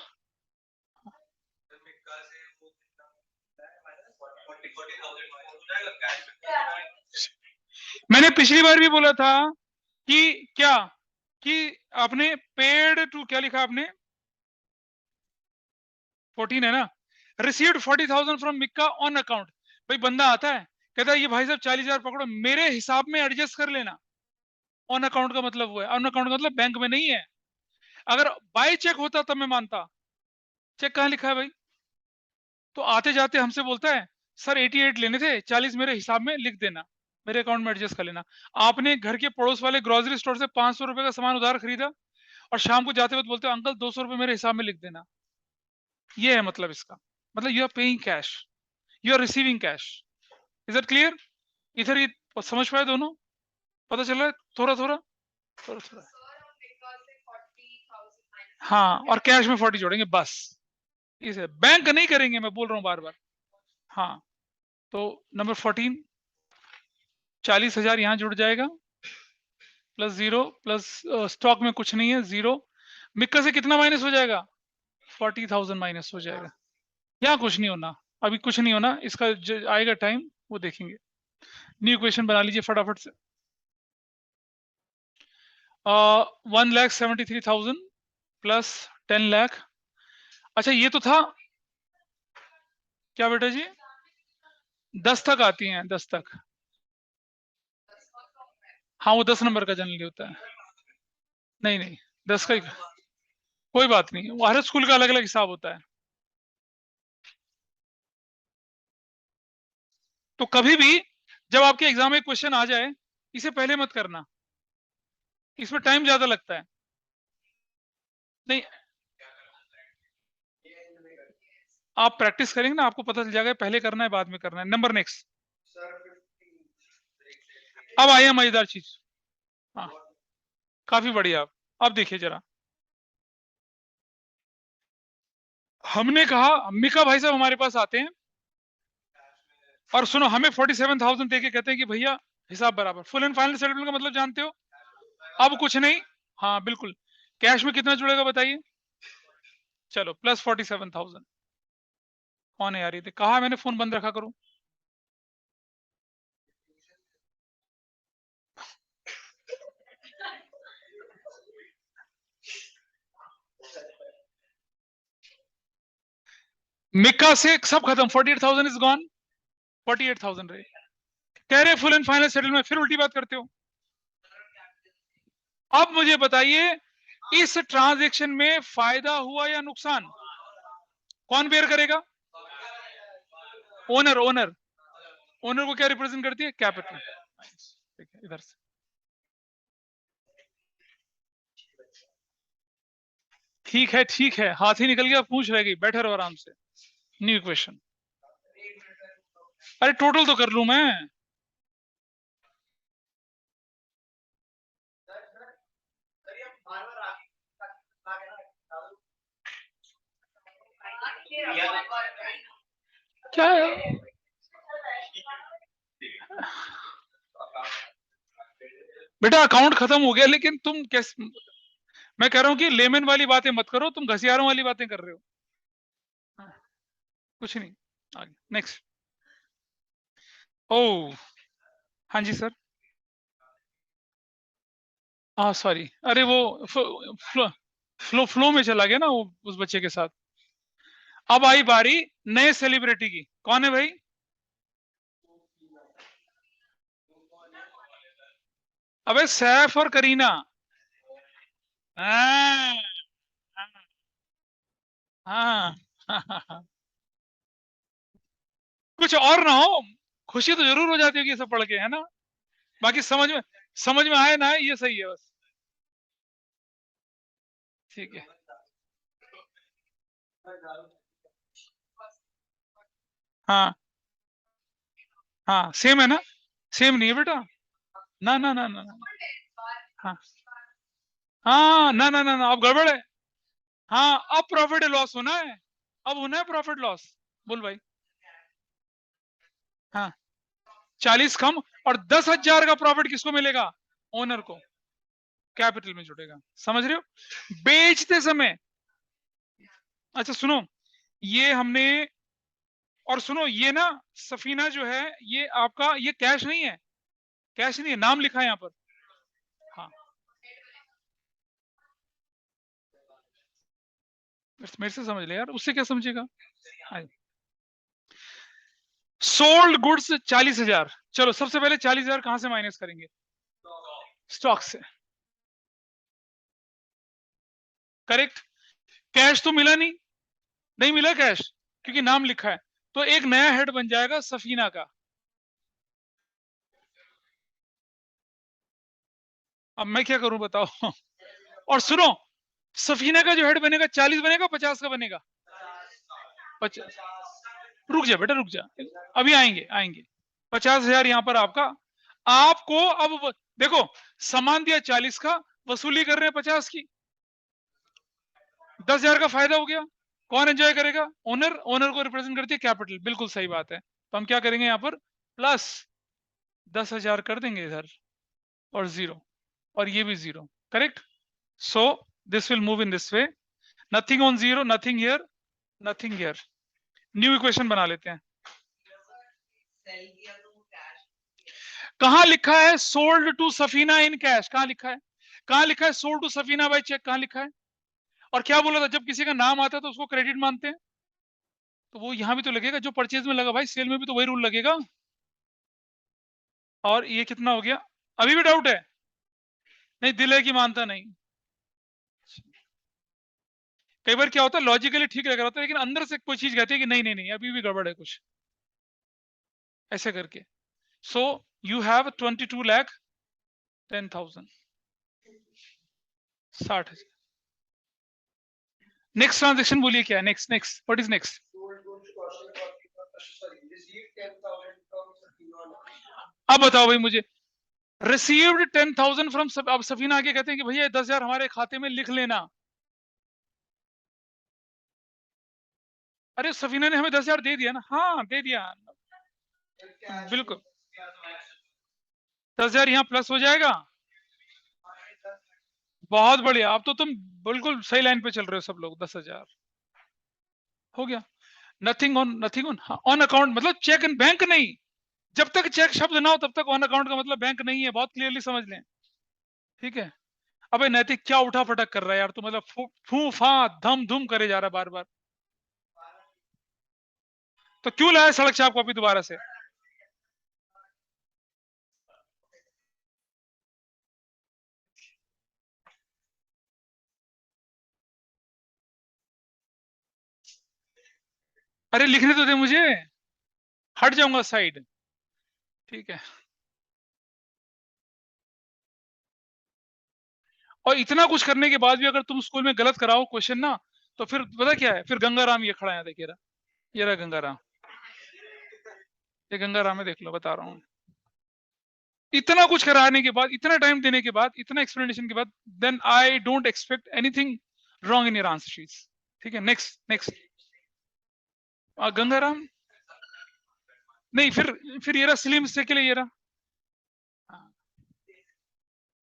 मैंने पिछली बार भी बोला था कि क्या कि आपने पेड टू क्या लिखा आपने 14 है ना, received 40,000 from Mika on account. भाई बंदा आता है कहता है ये भाई साहब 40,000 पकड़ो मेरे हिसाब में एडजस्ट कर लेना। ऑन अकाउंट का मतलब वो है, ऑन अकाउंट का मतलब बैंक में नहीं है। अगर बाय चेक होता तब मैं मानता, चेक कहाँ लिखा है भाई। तो आते जाते हमसे बोलता है सर 88 लेने थे, 40 मेरे हिसाब में लिख देना, मेरे अकाउंट में एडजस्ट कर लेना। आपने घर के पड़ोस वाले ग्रोसरी स्टोर से 500 रुपए का सामान उधार खरीदा और शाम को जाते वक्त बोलते हो अंकल 200 रुपए मेरे हिसाब में लिख देना। ये है मतलब इसका, मतलब you are paying cash, you are receiving cash. Is it clear? इधर ये समझ पाए दोनों, पता चल रहा है थोड़ा थोड़ा थोड़ा थोड़ा। हाँ और कैश में 40 जोड़ेंगे बस, इसे बैंक नहीं करेंगे, मैं बोल रहा हूँ बार बार। हाँ तो नंबर 14 40,000 यहाँ जुड़ जाएगा प्लस 0 प्लस स्टॉक में कुछ नहीं है 0। मिक्का से कितना माइनस हो जाएगा 40,000 माइनस हो जाएगा। यहाँ कुछ नहीं होना, अभी कुछ नहीं होना, इसका आएगा टाइम वो देखेंगे। न्यू इक्वेशन बना लीजिए फटाफट से। 1,73,000 प्लस 10 लाख। अच्छा ये तो था क्या बेटा जी, 10 तक आती हैं 10 तक। हाँ वो 10 नंबर का जनरली होता है। नहीं नहीं 10 का ही, कोई बात नहीं, वो हर स्कूल का अलग अलग हिसाब होता है। तो कभी भी जब आपके एग्जाम में क्वेश्चन आ जाए इसे पहले मत करना, इसमें टाइम ज्यादा लगता है। नहीं आप प्रैक्टिस करेंगे ना आपको पता चल जाएगा पहले करना है बाद में करना है। Number next. अब आइए मजेदार चीज। हाँ काफी बढ़िया। अब देखिए जरा, हमने कहा मिका भाई साहब हमारे पास आते हैं और सुनो हमें 47,000 देके कहते हैं कि भैया हिसाब बराबर, फुल एंड फाइनल सेटलमेंट का मतलब जानते हो। अब कुछ नहीं, हाँ बिल्कुल। कैश में कितना जुड़ेगा बताइए, चलो प्लस 47,000। कौन है यार, ये कहा मैंने फोन बंद रखा करूं। मिक्का से सब खत्म, 48,000 इज गॉन, 48,000 रहे। कह रहे फुल एंड फाइनल सेटलमेंट, फिर उल्टी बात करते हो। अब मुझे बताइए इस ट्रांजैक्शन में फायदा हुआ या नुकसान, कौन बेयर करेगा। ओनर, ओनर, ओनर को क्या रिप्रेजेंट करती है, कैपिटल। ठीक है इधर से, ठीक है, हाथ ही निकल गया पूछ रह गई, बैठे रहो आराम से। न्यू इक्वेशन, अरे टोटल तो कर लूं मैं। क्या है बेटा, अकाउंट खत्म हो गया लेकिन तुम कैसे, मैं कह रहा हूं कि लेमन वाली बातें मत करो, तुम घसियारों वाली बातें कर रहे हो। हाँ, कुछ नहीं, आगे नेक्स्ट। ओ हाँ जी सर, हाँ सॉरी, अरे वो फ्लो फ्लो फ्लो में चला गया ना वो उस बच्चे के साथ। अब आई बारी नए सेलिब्रिटी की, कौन है भाई। अबे सैफ और करीना। हाँ हाँ हाँ। कुछ और ना हो, खुशी तो जरूर हो जाती होगी ये सब पढ़ के, है ना। बाकी समझ में आए ना आए ये सही है बस। ठीक है, हाँ हाँ सेम है ना, सेम नहीं है बेटा, ना ना ना ना ना। हाँ हाँ ना ना ना ना, अब गड़बड़ है। हाँ, अब प्रॉफिट लॉस होना है, अब होना है प्रॉफिट लॉस। बोल भाई। हाँ, 40 कम और 10,000 का प्रॉफिट किसको मिलेगा? ओनर को, कैपिटल में जुड़ेगा। समझ रहे हो? बेचते समय, अच्छा सुनो, ये हमने, और सुनो ये ना, सफीना जो है ये आपका, ये कैश नहीं है, कैश नहीं है, नाम लिखा है यहाँ पर। हाँ, मेरे से समझ ले यार, उससे क्या समझेगा? Sold goods 40,000। चलो सबसे पहले 40,000 कहां से माइनस करेंगे? स्टॉक से। करेक्ट। कैश तो मिला नहीं, नहीं मिला कैश, क्योंकि नाम लिखा है, तो एक नया हेड बन जाएगा सफीना का। अब मैं क्या करूं बताओ? और सुनो, सफीना का जो हेड बनेगा 40 बनेगा 50 का बनेगा? 50। रुक जा बेटा, रुक जा, अभी आएंगे आएंगे। 50,000 यहां पर आपका, आपको अब देखो, सामान दिया 40 का, वसूली कर रहे हैं 50 की, 10,000 का फायदा हो गया। कौन एंजॉय करेगा? ओनर। ओनर को रिप्रेजेंट करती है कैपिटल, बिल्कुल सही बात है। तो हम क्या करेंगे यहाँ पर, प्लस 10,000 कर देंगे इधर, और 0, और ये भी 0। Correct. So this will move in this way, nothing on 0, nothing here, nothing here. New equation बना लेते हैं। कहां लिखा है sold to Safina in cash? कहां लिखा है? कहां लिखा है sold to Safina by cheque? कहां लिखा है? और क्या बोला था, जब किसी का नाम आता है तो उसको क्रेडिट मानते हैं, तो वो यहां भी तो लगेगा, जो परचेज में लगा भाई, सेल में भी तो वही रूल लगेगा। और ये कितना हो गया? अभी भी डाउट है? नहीं, दिल है कि मानता नहीं। कई बार क्या होता है, लॉजिकली ठीक लग रहा होता है, लेकिन अंदर से कोई चीज कहती है कि नहीं नहीं नहीं, अभी भी गड़बड़ है कुछ, ऐसे करके। So you have 22,10,000, 60,000। Next transaction बोलिए क्या है? Next next what is next? अब बताओ भाई मुझे, रिसीव्ड 10,000 फ्रॉम, अब सफीना आके कहते हैं कि भैया 10,000 हमारे खाते में लिख लेना। अरे सफीना ने हमें 10,000 दे दिया ना। हाँ दे दिया, बिल्कुल। 10,000 यहाँ प्लस हो जाएगा। बहुत बढ़िया, अब तो तुम बिल्कुल सही लाइन पे चल रहे हो सब लोग। 10,000 हो गया। Nothing on, nothing on, on account मतलब चेक इन बैंक नहीं, जब तक चेक शब्द ना हो तब तक ऑन अकाउंट का मतलब बैंक नहीं है, बहुत क्लियरली समझ लें। ठीक है। अबे नैतिक क्या उठा फटक कर रहा है यार तू, मतलब फू फा धम धुम करे जा रहा है बार बार। तो क्यों लाया सड़क छाप कॉपी दोबारा से? अरे लिखने तो दे मुझे, हट जाऊंगा साइड। ठीक है। और इतना कुछ करने के बाद भी अगर तुम स्कूल में गलत कराओ क्वेश्चन ना, तो फिर पता क्या है, फिर गंगाराम ये खड़ा है, देखिए रहा, ये रहा गंगाराम, ये गंगाराम है, देख लो, बता रहा हूँ। इतना कुछ कराने के बाद, इतना टाइम देने के बाद, इतना एक्सप्लेनेशन के बाद, then I don't expect anything wrong in your answer sheets. ठीक है, नेक्स्ट नेक्स्ट। गंगाराम नहीं, फिर ये रहा स्लिम से के लिए, ये रहा।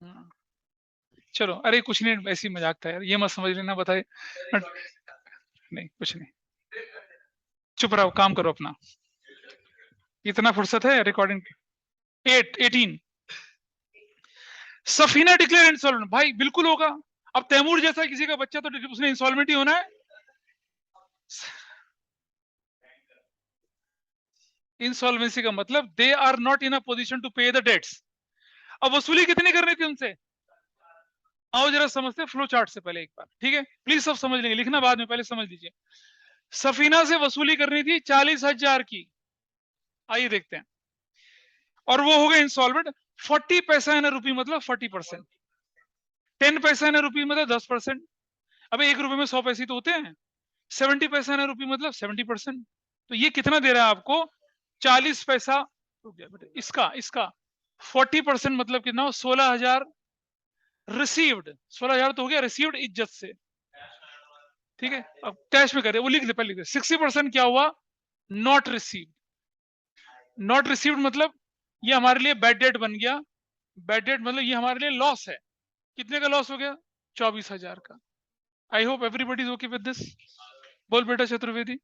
हाँ, चलो, अरे कुछ नहीं, ऐसी मजाक था यार, ये मत समझ लेना, बताए नहीं, कुछ नहीं, चुप रहो, काम करो अपना। इतना फुर्सत है रिकॉर्डिंग? 18। सफीना डिक्लेयर इंसॉल्वेंट, भाई बिल्कुल होगा। अब तैमूर जैसा किसी का बच्चा, तो उसने इंसॉल्वेंट ही होना है। इंसॉल्वेंसी का मतलब they are not in a position to pay the debts. अब वसूली कितनी करनी थी उनसे? आओ जरा समझते हैं फ्लो चार्ट से पहले एक बार, ठीक है? प्लीज सब समझ लेंगे, लिखना बाद में, पहले समझ लीजिए। सफीना से वसूली करनी थी 40,000 की, आइए देखते हैं। और वो हो गए इंसॉल्वेंट। 40 पैसा इन रुपी मतलब 40%, 10 पैसा इन रुपी मतलब 10%। अब 1 रुपए में 100 पैसे तो होते हैं। 70 पैसा इन रुपी मतलब 70%। तो ये कितना दे रहा है आपको? 40 पैसा। इसका इसका 40% मतलब कितना? 16,000 रिसीव्ड। 16,000 तो हो गया रिसीव्ड इज्जत से। ठीक है, अब कैश में करे वो लिख दे, पहले लिख दे 60% क्या हुआ, नॉट रिसीव्ड। नॉट रिसीव्ड मतलब ये हमारे लिए बैड डेट बन गया। बैड डेट मतलब ये हमारे लिए लॉस है। कितने का लॉस हो गया, 24,000 का। I hope everybody is okay with this. बोल बेटा चतुर्वेदी।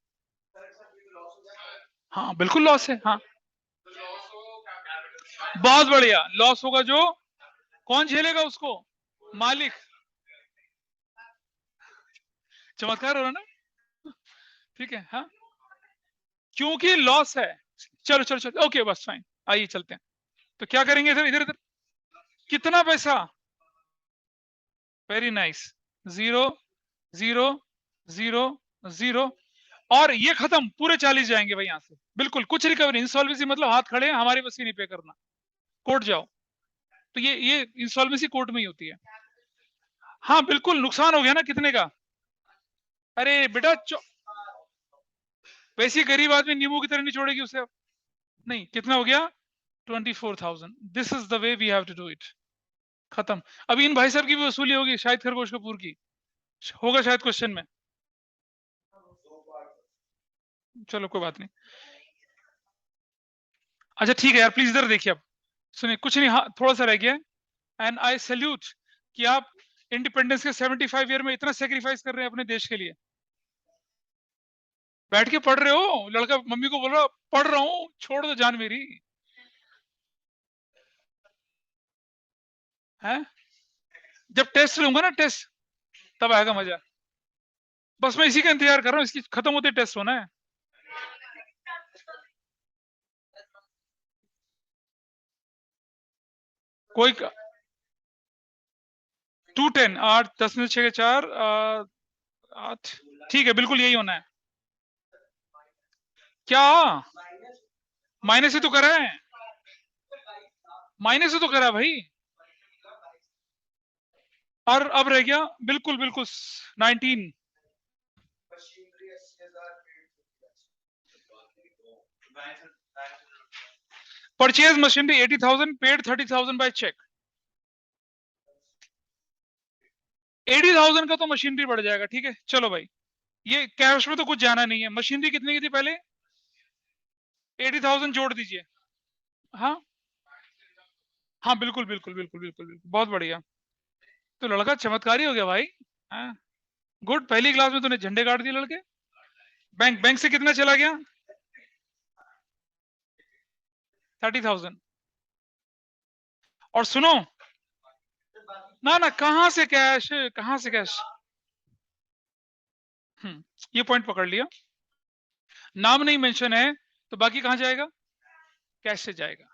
हाँ बिल्कुल लॉस है, हाँ बहुत बढ़िया। लॉस होगा जो कौन झेलेगा उसको, मालिक। चमत्कार हो रहा ना, ठीक है। हाँ क्योंकि लॉस है। चलो चलो चलो, ओके बस फाइन, आइए चलते हैं। तो क्या करेंगे, इधर इधर इधर, कितना पैसा, वेरी नाइस, 0 0 0 0, और ये खत्म, पूरे 40 जाएंगे भाई यहाँ से, बिल्कुल कुछ रिकवरी। इंसॉल्वेंसी मतलब हाथ खड़े हैं, हमारे बस की नहीं पे करना, कोर्ट जाओ। तो ये इंसॉल्वेंसी कोर्ट में ही होती है। हाँ बिल्कुल, नुकसान हो गया ना, कितने का, अरे बेटा वैसे गरीब आदमी नींबू की तरह नहीं छोड़ेगी उसे अब। नहीं, कितना हो गया, 24,000। This is the way we have to do it. खत्म। अभी इन भाई साहब की भी वसूली होगी, शायद खरगोश कपूर की होगा शायद क्वेश्चन में। चलो कोई बात नहीं। अच्छा ठीक है यार, प्लीज इधर देखिए। अब सुनिए, कुछ नहीं, हाँ थोड़ा सा रह गया। एंड आई सैल्यूट कि आप इंडिपेंडेंस के 75 ईयर में इतना सेक्रीफाइस कर रहे हैं अपने देश के लिए। बैठ के पढ़ रहे हो, लड़का मम्मी को बोल रहा पढ़ रहा हूँ, छोड़ दो जान मेरी, है। जब टेस्ट लूंगा ना, टेस्ट, तब आएगा मजा। बस मैं इसी का इंतजार कर रहा हूँ, इसकी खत्म होते टेस्ट होना है। कोई 210, 8 10 में 6 के 4 8, ठीक है बिल्कुल यही होना है। क्या माइनस ही तो करा है, माइनस ही तो करा है भाई। और अब रह गया बिल्कुल बिल्कुल 19। Purchase machinery 80,000, paid 30,000 by cheque. 80,000 का तो मशीनरी बढ़ जाएगा, ठीक है चलो भाई। ये कैश में तो कुछ जाना नहीं है। मशीनरी कितने की थी पहले, 80,000 जोड़ दीजिए। हाँ हाँ बिल्कुल बिल्कुल बिल्कुल बिल्कुल बिल्कुल, बहुत बढ़िया। तो लड़का चमत्कारी हो गया भाई। हाँ गुड, पहली क्लास में तूने झंडे गाड़ दिए लड़के। बैंक बैंक से कितना चला गया, 30,000। और सुनो, ना ना, कहां से कैश, कहां से कैश। ये पॉइंट पकड़ लिया। नाम नहीं मेंशन है तो बाकी कहां जाएगा, कैश से जाएगा।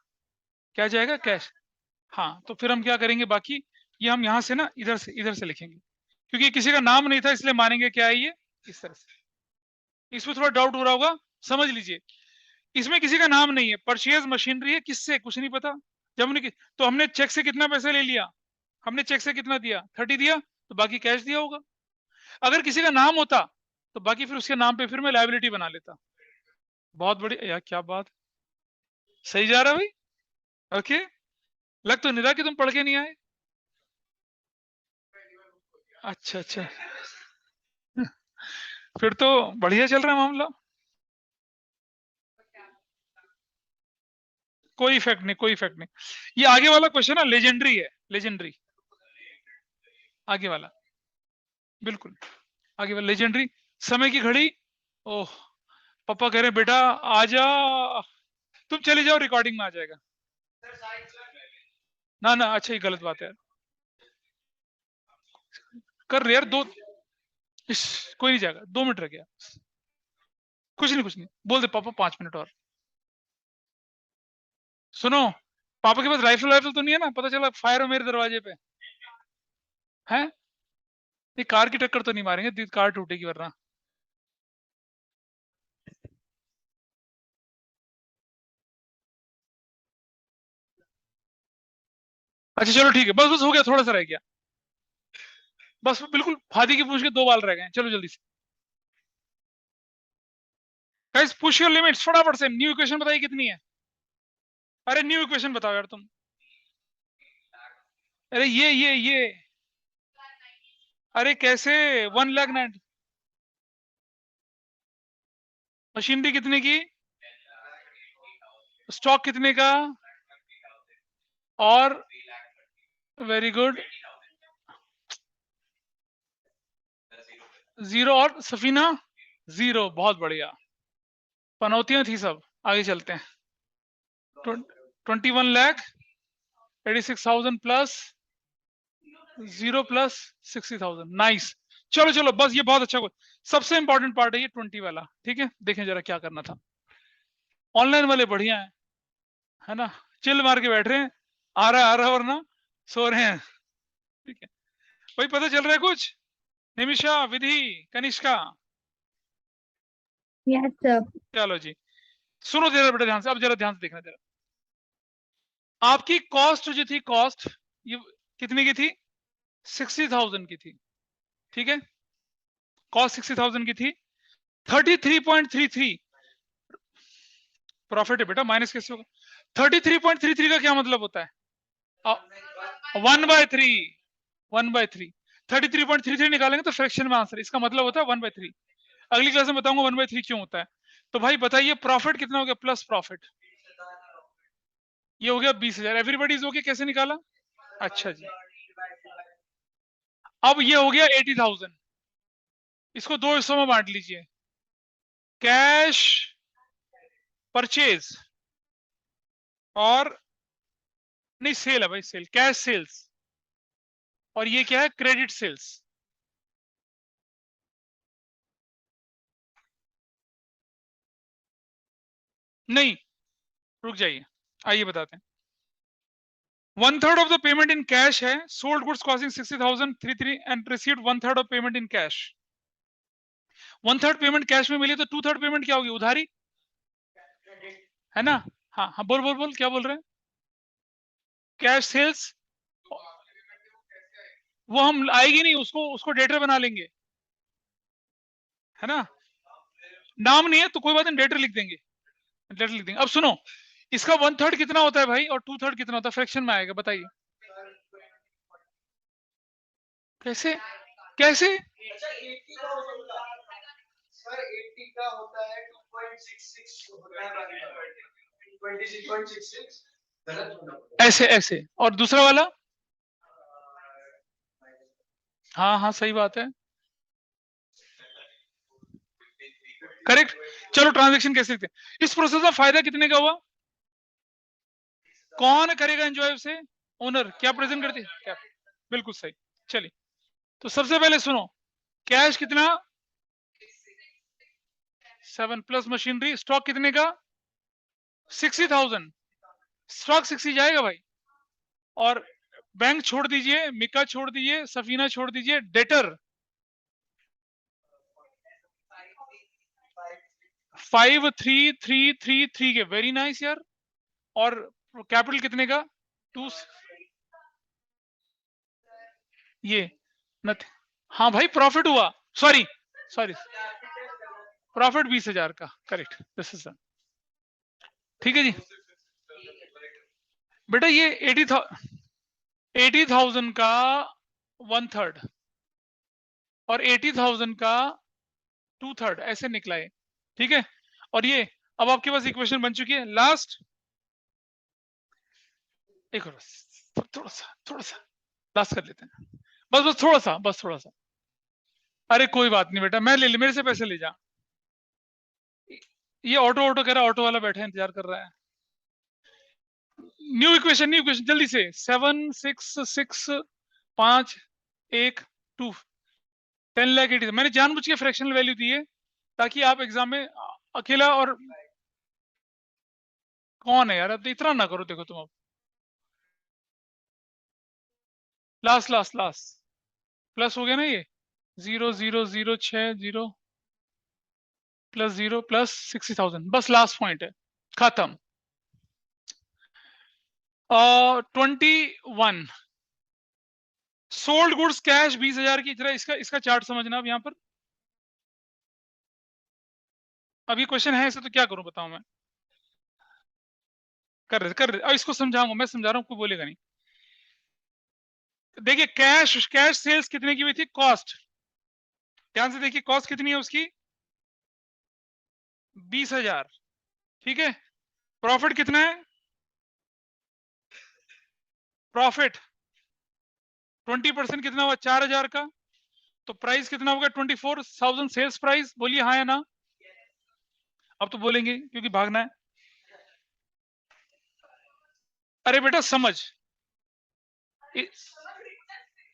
क्या जाएगा, कैश। हाँ तो फिर हम क्या करेंगे बाकी, ये हम यहां से ना इधर से लिखेंगे, क्योंकि किसी का नाम नहीं था इसलिए मानेंगे क्या है ये, इस तरह से। इसमें थोड़ा डाउट हो रहा होगा, समझ लीजिए। इसमें किसी का नाम नहीं है, परचेज मशीनरी है, किससे कुछ नहीं पता। जब हमने तो हमने चेक से कितना पैसा ले लिया, हमने चेक से कितना दिया, 30 दिया, तो बाकी कैश दिया होगा। अगर किसी का नाम होता तो बाकी फिर उसके नाम पे फिर मैं लायबिलिटी बना लेता। बहुत बढ़िया यार, क्या बात, सही जा रहा है भाई। ओके, लग तो नहीं रहा कि तुम पढ़ के नहीं आए। अच्छा अच्छा, फिर तो बढ़िया चल रहा है मामला। कोई इफेक्ट नहीं, कोई इफेक्ट नहीं। ये आगे वाला क्वेश्चन ना लेजेंडरी है, लेजेंडरी। आगे वाला बिल्कुल, आगे वाला लेजेंडरी। समय की घड़ी, ओह, पापा कह रहे बेटा आजा, तुम चले जाओ, रिकॉर्डिंग में आ जाएगा। ना ना, अच्छा ये गलत बात है यार, कर रहे यार दो, कोई नहीं जाएगा, 2 मिनट रह गया। कुछ नहीं बोल दे पापा, 5 मिनट और। सुनो, पापा के पास राइफल वाइफल तो नहीं है ना, पता चला फायर हो मेरे दरवाजे पे, है। ये कार की टक्कर तो नहीं मारेंगे, कार टूटेगी वरना। अच्छा चलो ठीक है, बस बस हो गया, थोड़ा सा रह गया, बस बिल्कुल फादी की पूछ के 2 बाल रह गए, चलो जल्दी से। गाइस पुश योर लिमिट्स फटाफट से। न्यू इक्वेशन बताइए कितनी है, अरे न्यू इक्वेशन बताओ यार तुम। अरे ये, अरे कैसे, 1,90,000 मशीनरी कितने की, स्टॉक कितने का, और वेरी गुड, 0, और सफीना 0, बहुत बढ़िया, पनौतियां थी सब। आगे चलते हैं। 21,86,000 प्लस 0 प्लस 60,000, नाइस। चलो चलो बस, ये बहुत अच्छा, सबसे इंपॉर्टेंट पार्ट है ये 20 वाला, ठीक है। देखें जरा क्या करना था। ऑनलाइन वाले बढ़िया है ना, चिल मार के बैठ रहे हैं, आ रहा है, वरना सो रहे हैं, ठीक है भाई। पता चल रहा है कुछ? निमिषा, विधि, कनिष्का, यस सर। चलो जी, सुनो जरा बेटा ध्यान से, अब जरा ध्यान से देखना जरा। आपकी कॉस्ट जो थी, कॉस्ट ये कितने की थी, 60,000 की थी, ठीक है। कॉस्ट 60,000 की थी, 33.33 प्रॉफिट है बेटा, माइनस कैसे होगा? 33.33 का क्या मतलब होता है? 1/3, 1/3, 33.33 निकालेंगे तो फ्रैक्शन में आंसर, इसका मतलब होता है 1/3। अगली क्लास में बताऊंगा 1/3 क्यों होता है। तो भाई बताइए प्रॉफिट कितना हो गया, प्लस प्रॉफिट ये हो गया 20,000। एवरीबॉडी इज ओके, कैसे निकाला? अच्छा जी, अब ये हो गया 80,000, इसको दो हिस्सों में बांट लीजिए, कैश परचेज और, नहीं सेल है भाई, सेल, कैश सेल्स, और ये क्या है, क्रेडिट सेल्स। नहीं, रुक जाइए, आइए बताते हैं। 1/3 of the payment in cash है, sold goods costing 60,033 and received 1/3 of payment in cash. 1/3 payment cash में मिली तो 2/3 पेमेंट क्या होगी, उधारी, है ना। हाँ हाँ, बोल बोल बोल, क्या बोल रहे हैं? कैश सेल्स, वो हम आएगी नहीं, उसको उसको डेटर बना लेंगे, है ना। नाम नहीं है तो कोई बात नहीं, डेटर लिख देंगे, डेटर लिख देंगे। अब सुनो, इसका 1/3 कितना होता है भाई, और 2/3 कितना होता है, फ्रैक्शन में आएगा, बताइए कैसे, कैसे? अच्छा 80 का होता है सर, 80 का होता है 2.66 होता है, 26.66 गलत होना, ऐसे ऐसे, और दूसरा वाला, हाँ हाँ सही बात है, करेक्ट। चलो ट्रांजैक्शन कैसे लिखते हैं? इस प्रोसेस का फायदा कितने का हुआ, कौन करेगा एंजॉय उसे, ओनर। क्या प्रेजेंट करती है, क्या, बिल्कुल सही। चलिए, तो सबसे पहले सुनो, कैश कितना, 7 प्लस मशीनरी, स्टॉक कितने का, 60,000, स्टॉक 60 जाएगा भाई, और बैंक छोड़ दीजिए, मिका छोड़ दीजिए, सफीना छोड़ दीजिए, डेटर 5333 के, वेरी नाइस यार। और कैपिटल कितने का, 2, ये नथिंग, हाँ भाई प्रॉफिट हुआ, सॉरी सॉरी, प्रॉफिट 20,000 का, करेक्ट, दिस इज, ठीक है जी। बेटा ये 80,000 का 1/3 और 80,000 का 2/3 ऐसे निकला है, ठीक है। और ये अब आपके पास इक्वेशन बन चुकी है। लास्ट एक और, थोड़ा सा लास्ट कर लेते हैं, बस बस थोड़ा सा, बस थोड़ा सा। अरे कोई बात नहीं बेटा, मैं ले ले, मेरे से पैसे ले जा। ये ऑटो ऑटो कह रहा है, ऑटो वाला बैठा है, इंतजार कर रहा है। न्यू इक्वेशन, न्यू इक्वेशन जल्दी से, 766,5,1,2 10,80,000। मैंने जानबूझ के फ्रैक्शनल वैल्यू दी है ताकि आप एग्जाम में अकेला, और कौन है यार, अब इतना ना करो, देखो तुम अब, लास्ट लास्ट लास्ट प्लस हो गया ना ये, 0,0,0,6,0 प्लस 0 प्लस 60,000, बस लास्ट पॉइंट है, खत्म। 21 सोल्ड गुड्स कैश 20,000 की, जरा इसका इसका चार्ट समझना अब यहाँ पर। अभी क्वेश्चन है ऐसे तो क्या करूं बताऊं मैं, कर रहे, अब इसको समझाऊंगा, मैं समझा रहा हूं, कोई बोलेगा नहीं। देखिए कैश, कैश सेल्स कितने की हुई थी, कॉस्ट, ध्यान से देखिए, कॉस्ट कितनी है उसकी, 20,000, ठीक है। प्रॉफिट कितना है? प्रॉफिट 20% कितना हुआ? 4,000 का। तो प्राइस कितना होगा? 24,000 सेल्स प्राइस। बोलिए हाँ या ना। अब तो बोलेंगे क्योंकि भागना है। अरे बेटा समझ,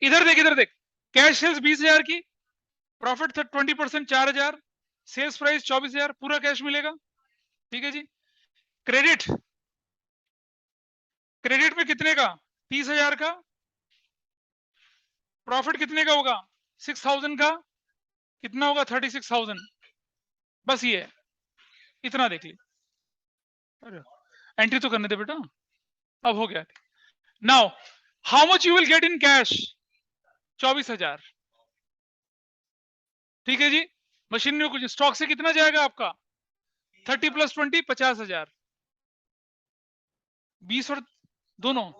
इधर देख, इधर देख। कैश सेल्स 20,000 की, प्रॉफिट था 20% 4,000, सेल्स प्राइस 24,000, पूरा कैश मिलेगा, ठीक है जी। क्रेडिट, क्रेडिट में कितने का? 30,000 का। प्रॉफिट कितने का होगा? 6,000 का। कितना होगा? 36,000। बस ये है, इतना देख ली। अरे एंट्री तो करने दे बेटा, अब हो गया। Now how much you will get in cash? 24,000, ठीक है जी। मशीन में कुछ स्टॉक से कितना जाएगा आपका? 30 + 20 50,000, 20 और दोनों।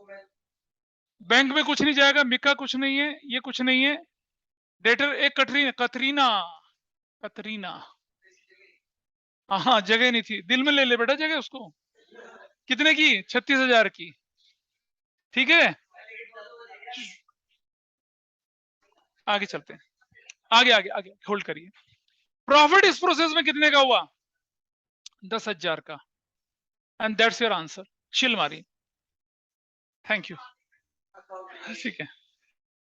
बैंक में कुछ नहीं जाएगा, मिका कुछ नहीं है, ये कुछ नहीं है। डेटर एक कतरीना, कतरीना, हाँ जगह नहीं थी, दिल में ले ले बेटा जगह उसको। कितने की? 36,000 की, ठीक है। आगे चलते हैं, आगे आगे आगे होल्ड करिए। प्रॉफिट इस प्रोसेस में कितने का हुआ? 10,000 का। And that's your answer. शिल मारी, थैंक यू, ठीक है।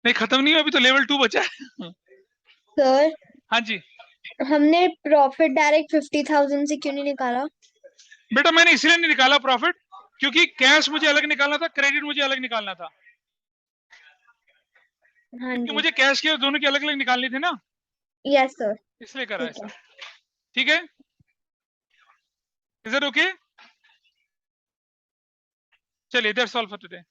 नहीं खत्म नहीं हुआ, अभी तो लेवल 2 बचा है। सर हाँ जी हमने प्रॉफिट डायरेक्ट 50,000 से क्यों नहीं निकाला? बेटा, मैंने इसलिए नहीं निकाला प्रॉफिट क्योंकि कैश मुझे अलग निकालना था, क्रेडिट मुझे अलग निकालना था। हाँ क्योंकि जी, मुझे कैश के दोनों की अलग अलग निकालनी थी ना, यस सर। इसलिए करा ठीक ऐसा, है। ठीक है। Is it okay? चलिए दैट्स ऑल फॉर टुडे।